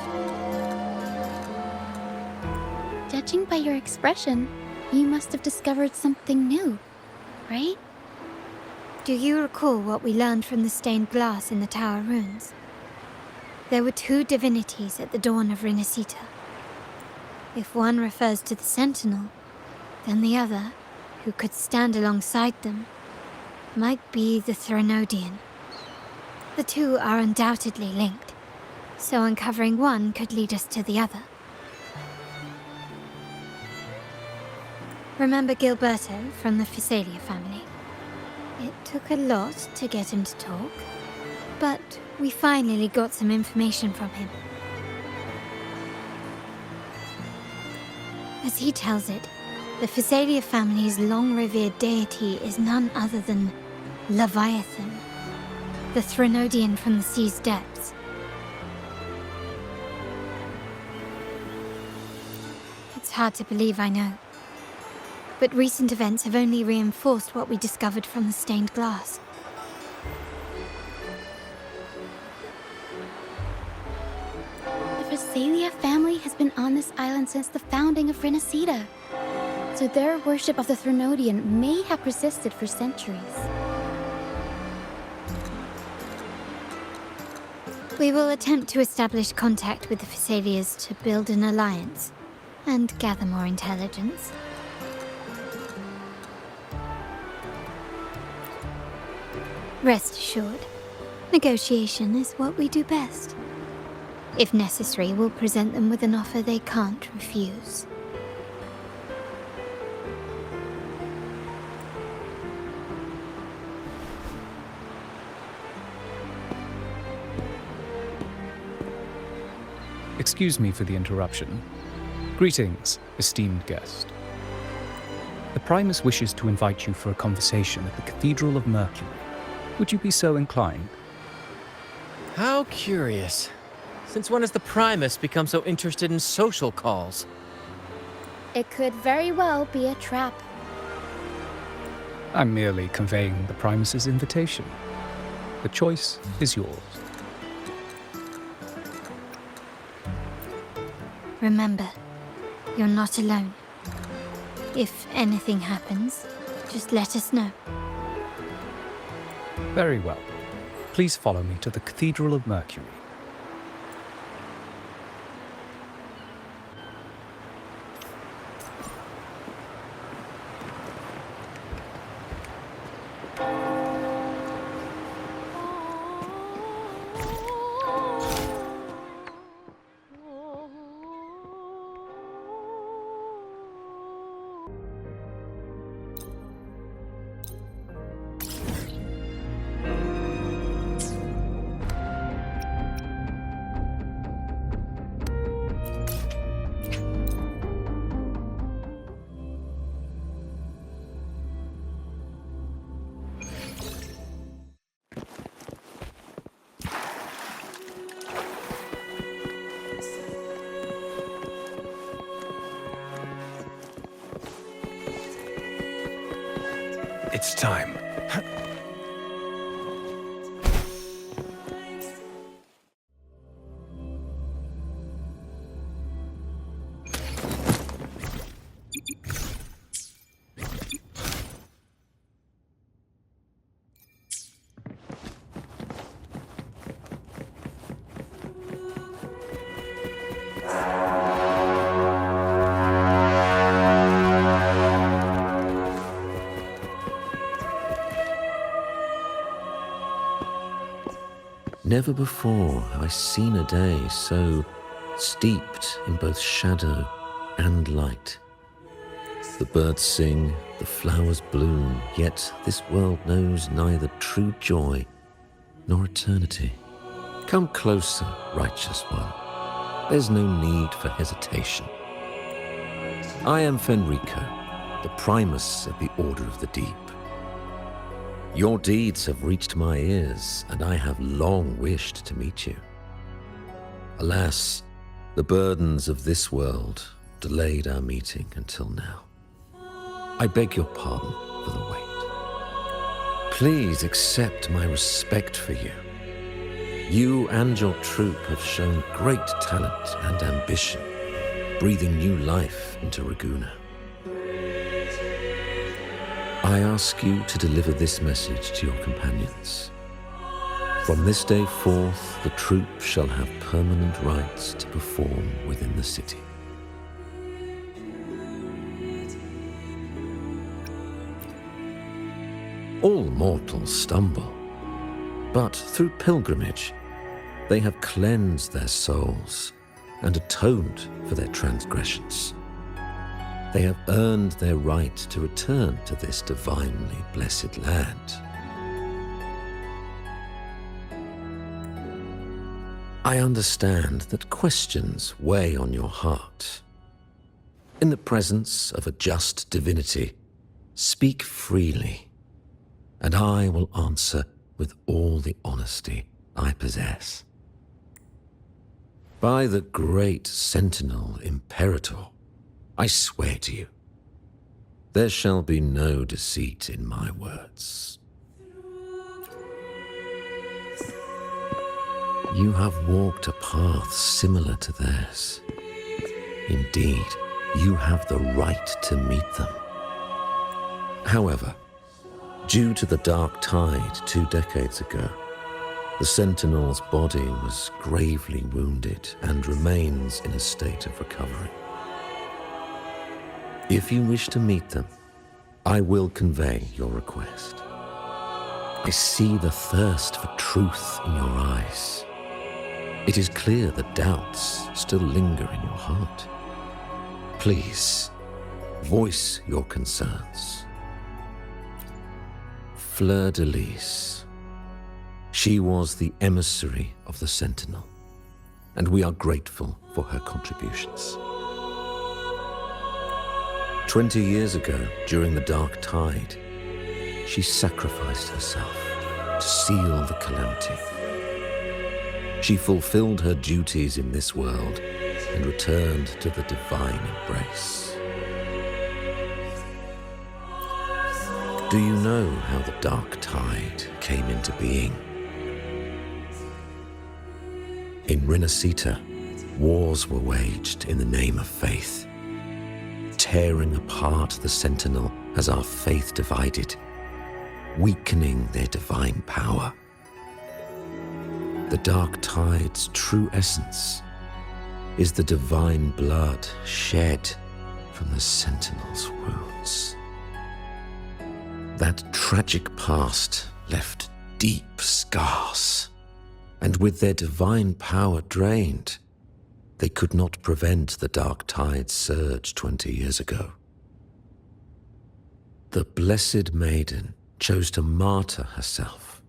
Judging by your expression, you must have discovered something new, right? Do you recall what we learned from the stained glass in the tower ruins? There were two divinities at the dawn of Renacita. If one refers to the Sentinel, then the other, who could stand alongside them, might be the Threnodian. The two are undoubtedly linked, so uncovering one could lead us to the other. Remember Gilberto from the Physalia family? It took a lot to get him to talk, but we finally got some information from him. As he tells it, the Physalia family's long-revered deity is none other than Leviathan, the Threnodian from the sea's depths. It's hard to believe, I know. But recent events have only reinforced what we discovered from the stained glass. The Physalia family has been on this island since the founding of Renacita. So their worship of the Threnodian may have persisted for centuries. We will attempt to establish contact with the Physalias to build an alliance and gather more intelligence. Rest assured, negotiation is what we do best. If necessary, we'll present them with an offer they can't refuse. Excuse me for the interruption. Greetings, esteemed guest. The Primus wishes to invite you for a conversation at the Cathedral of Mercury. Would you be so inclined? How curious. Since when has the Primus become so interested in social calls? It could very well be a trap. I'm merely conveying the Primus's invitation. The choice is yours. Remember, you're not alone. If anything happens, just let us know. Very well. Please follow me to the Cathedral of Mercury. It's time. Never before have I seen a day so steeped in both shadow and light. The birds sing, the flowers bloom, yet this world knows neither true joy nor eternity. Come closer, righteous one. There's no need for hesitation. I am Fenrico, the Primus of the Order of the Deep. Your deeds have reached my ears, and I have long wished to meet you. Alas, the burdens of this world delayed our meeting until now. I beg your pardon for the wait. Please accept my respect for you. You and your troop have shown great talent and ambition, breathing new life into Raguna. I ask you to deliver this message to your companions. From this day forth, the troop shall have permanent rights to perform within the city. All mortals stumble, but through pilgrimage, they have cleansed their souls and atoned for their transgressions. They have earned their right to return to this divinely blessed land. I understand that questions weigh on your heart. In the presence of a just divinity, speak freely, and I will answer with all the honesty I possess. By the great Sentinel Imperator, I swear to you, there shall be no deceit in my words. You have walked a path similar to theirs. Indeed, you have the right to meet them. However, due to the Dark Tide 2 decades ago, the Sentinel's body was gravely wounded and remains in a state of recovery. If you wish to meet them, I will convey your request. I see the thirst for truth in your eyes. It is clear that doubts still linger in your heart. Please, voice your concerns. Fleur-de-Lis. She was the emissary of the Sentinel, and we are grateful for her contributions. 20 years ago, during the Dark Tide, she sacrificed herself to seal the calamity. She fulfilled her duties in this world and returned to the divine embrace. Do you know how the Dark Tide came into being? In Rinascita, wars were waged in the name of faith, tearing apart the Sentinel as our faith divided, weakening their divine power. The Dark Tide's true essence is the divine blood shed from the Sentinel's wounds. That tragic past left deep scars, and with their divine power drained, they could not prevent the Dark Tide's surge 20 years ago. The Blessed Maiden chose to martyr herself.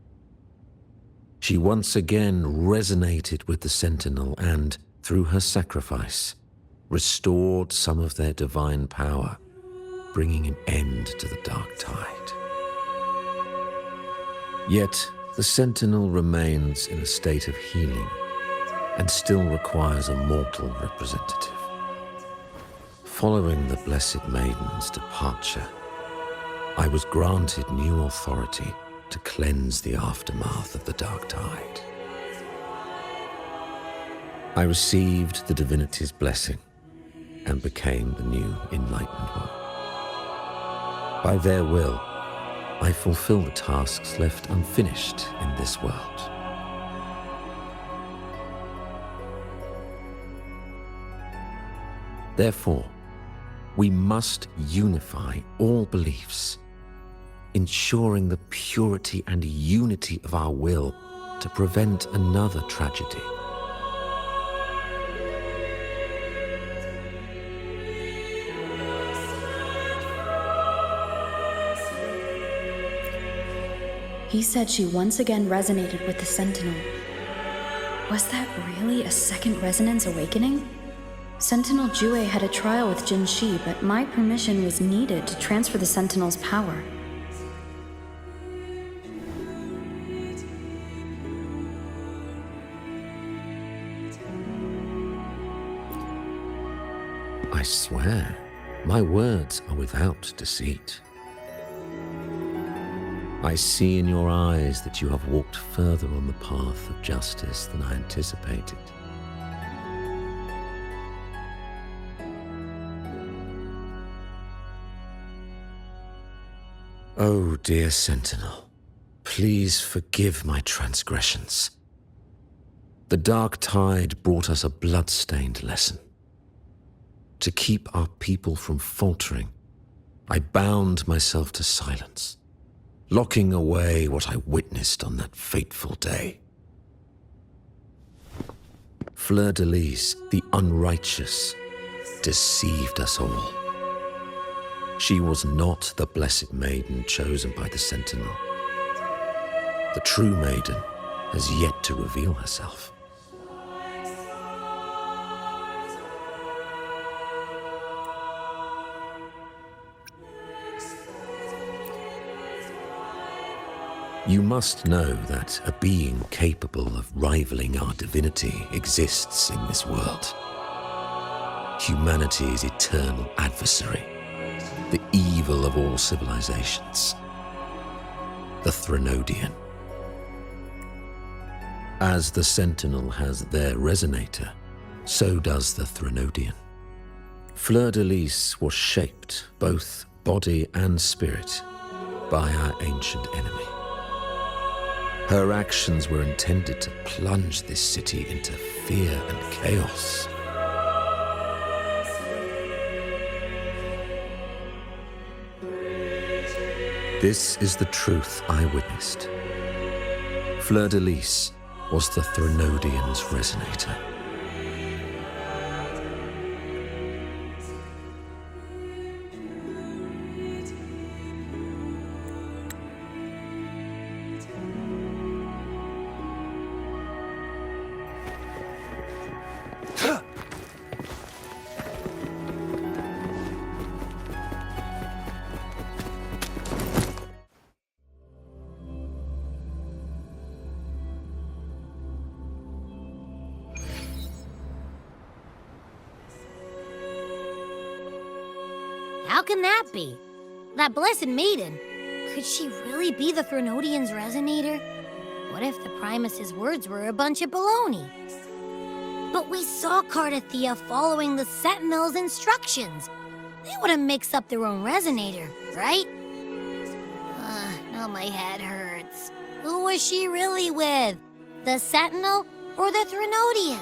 She once again resonated with the Sentinel and, through her sacrifice, restored some of their divine power, bringing an end to the Dark Tide. Yet, the Sentinel remains in a state of healing and still requires a mortal representative. Following the Blessed Maiden's departure, I was granted new authority to cleanse the aftermath of the Dark Tide. I received the Divinity's blessing and became the new Enlightened One. By their will, I fulfill the tasks left unfinished in this world. Therefore, we must unify all beliefs, ensuring the purity and unity of our will to prevent another tragedy. He said she once again resonated with the Sentinel. Was that really a second resonance awakening? Sentinel Jue had a trial with Jin Shi, but my permission was needed to transfer the Sentinel's power. I swear, my words are without deceit. I see in your eyes that you have walked further on the path of justice than I anticipated. Oh, dear Sentinel, please forgive my transgressions. The Dark Tide brought us a blood-stained lesson. To keep our people from faltering, I bound myself to silence, locking away what I witnessed on that fateful day. Fleur-de-Lis, the unrighteous, deceived us all. She was not the Blessed Maiden chosen by the Sentinel. The true maiden has yet to reveal herself. You must know that a being capable of rivaling our divinity exists in this world. Humanity's eternal adversary, the evil of all civilizations, the Threnodian. As the Sentinel has their resonator, so does the Threnodian. Fleur-de-Lis was shaped, both body and spirit, by our ancient enemy. Her actions were intended to plunge this city into fear and chaos. This is the truth I witnessed. Fleur-de-Lis was the Threnodian's resonator. How can that be? That Blessed Maiden, could she really be the Threnodian's resonator? What if the Primus's words were a bunch of baloney? But we saw Cardathia following the Sentinel's instructions. They wouldn't mix up their own resonator, right? Now my head hurts. Who was she really with? The Sentinel or the Threnodian?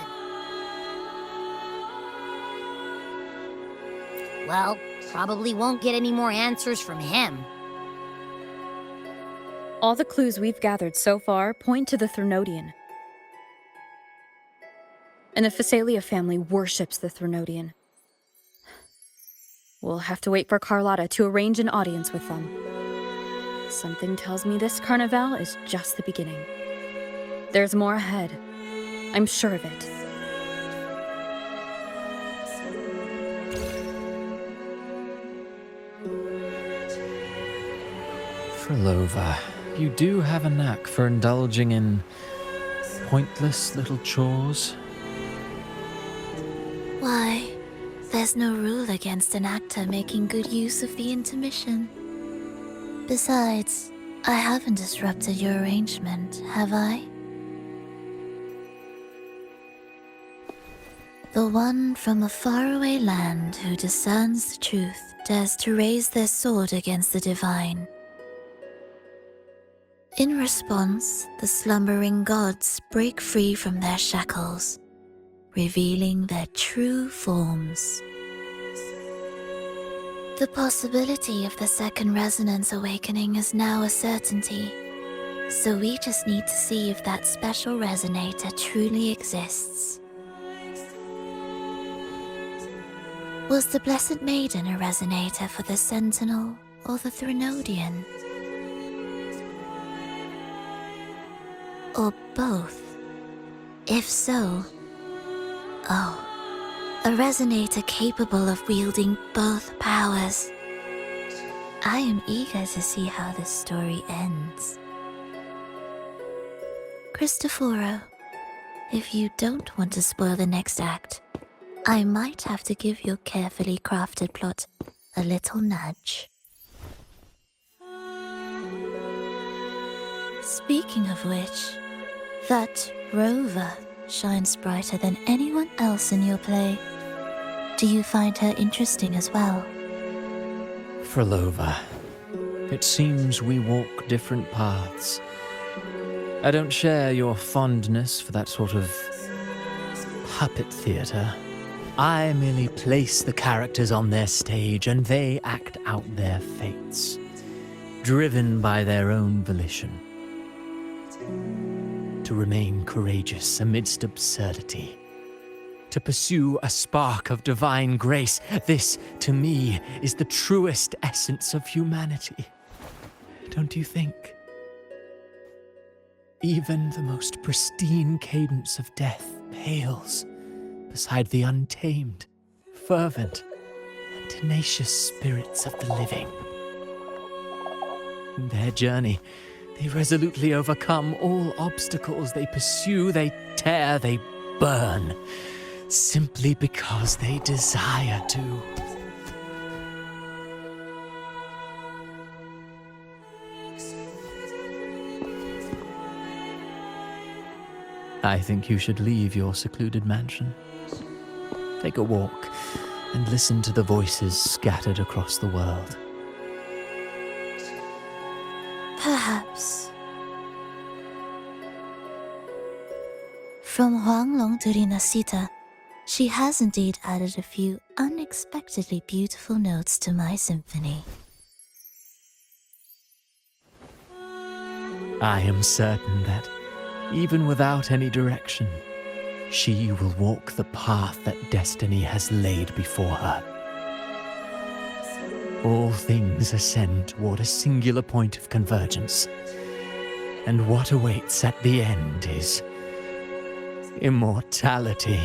Well, probably won't get any more answers from him. All the clues we've gathered so far point to the Threnodian. And the Phasalia family worships the Threnodian. We'll have to wait for Carlotta to arrange an audience with them. Something tells me this carnival is just the beginning. There's more ahead. I'm sure of it. Frolova, you do have a knack for indulging in pointless little chores. Why, there's no rule against an actor making good use of the intermission. Besides, I haven't disrupted your arrangement, have I? The one from a faraway land who discerns the truth dares to raise their sword against the divine. In response, the slumbering gods break free from their shackles, revealing their true forms. The possibility of the second resonance awakening is now a certainty, so we just need to see if that special resonator truly exists. Was the Blessed Maiden a resonator for the Sentinel or the Threnodian? Or both? If so, a resonator capable of wielding both powers. I am eager to see how this story ends. Cristoforo, if you don't want to spoil the next act, I might have to give your carefully crafted plot a little nudge. Speaking of which, that rover shines brighter than anyone else in your play. Do you find her interesting as well? Frolova, it seems we walk different paths. I don't share your fondness for that sort of puppet theater. I merely place the characters on their stage and they act out their fates, driven by their own volition. To remain courageous amidst absurdity. To pursue a spark of divine grace. This, to me, is the truest essence of humanity. Don't you think? Even the most pristine cadence of death pales beside the untamed, fervent, and tenacious spirits of the living. In their journey, they resolutely overcome all obstacles. They pursue, they tear, they burn, simply because they desire to. I think you should leave your secluded mansion. Take a walk and listen to the voices scattered across the world. Perhaps. From Huanglong to Rinasita, she has indeed added a few unexpectedly beautiful notes to my symphony. I am certain that, even without any direction, she will walk the path that destiny has laid before her. All things ascend toward a singular point of convergence, and what awaits at the end is immortality.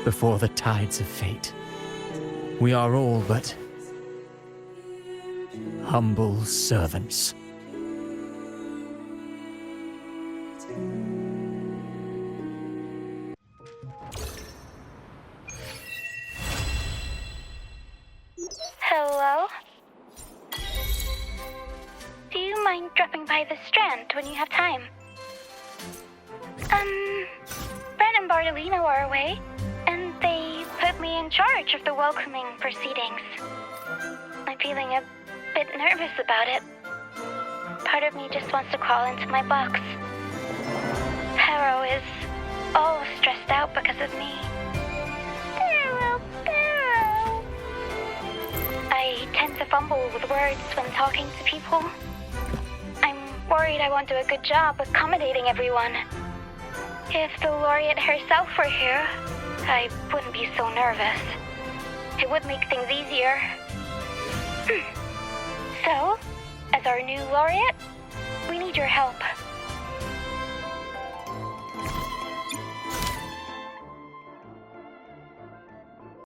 Before the tides of fate, we are all but humble servants. Hello? Do you mind dropping by the Strand when you have time? Brennan and Bartolino are away, and they put me in charge of the welcoming proceedings. I'm feeling a bit nervous about it. Part of me just wants to crawl into my box. Harrow is all stressed out because of me. Harrow. I tend to fumble with words when talking to people. I'm worried I won't do a good job accommodating everyone. If the laureate herself were here, I wouldn't be so nervous. It would make things easier. So, as our new laureate, we need your help.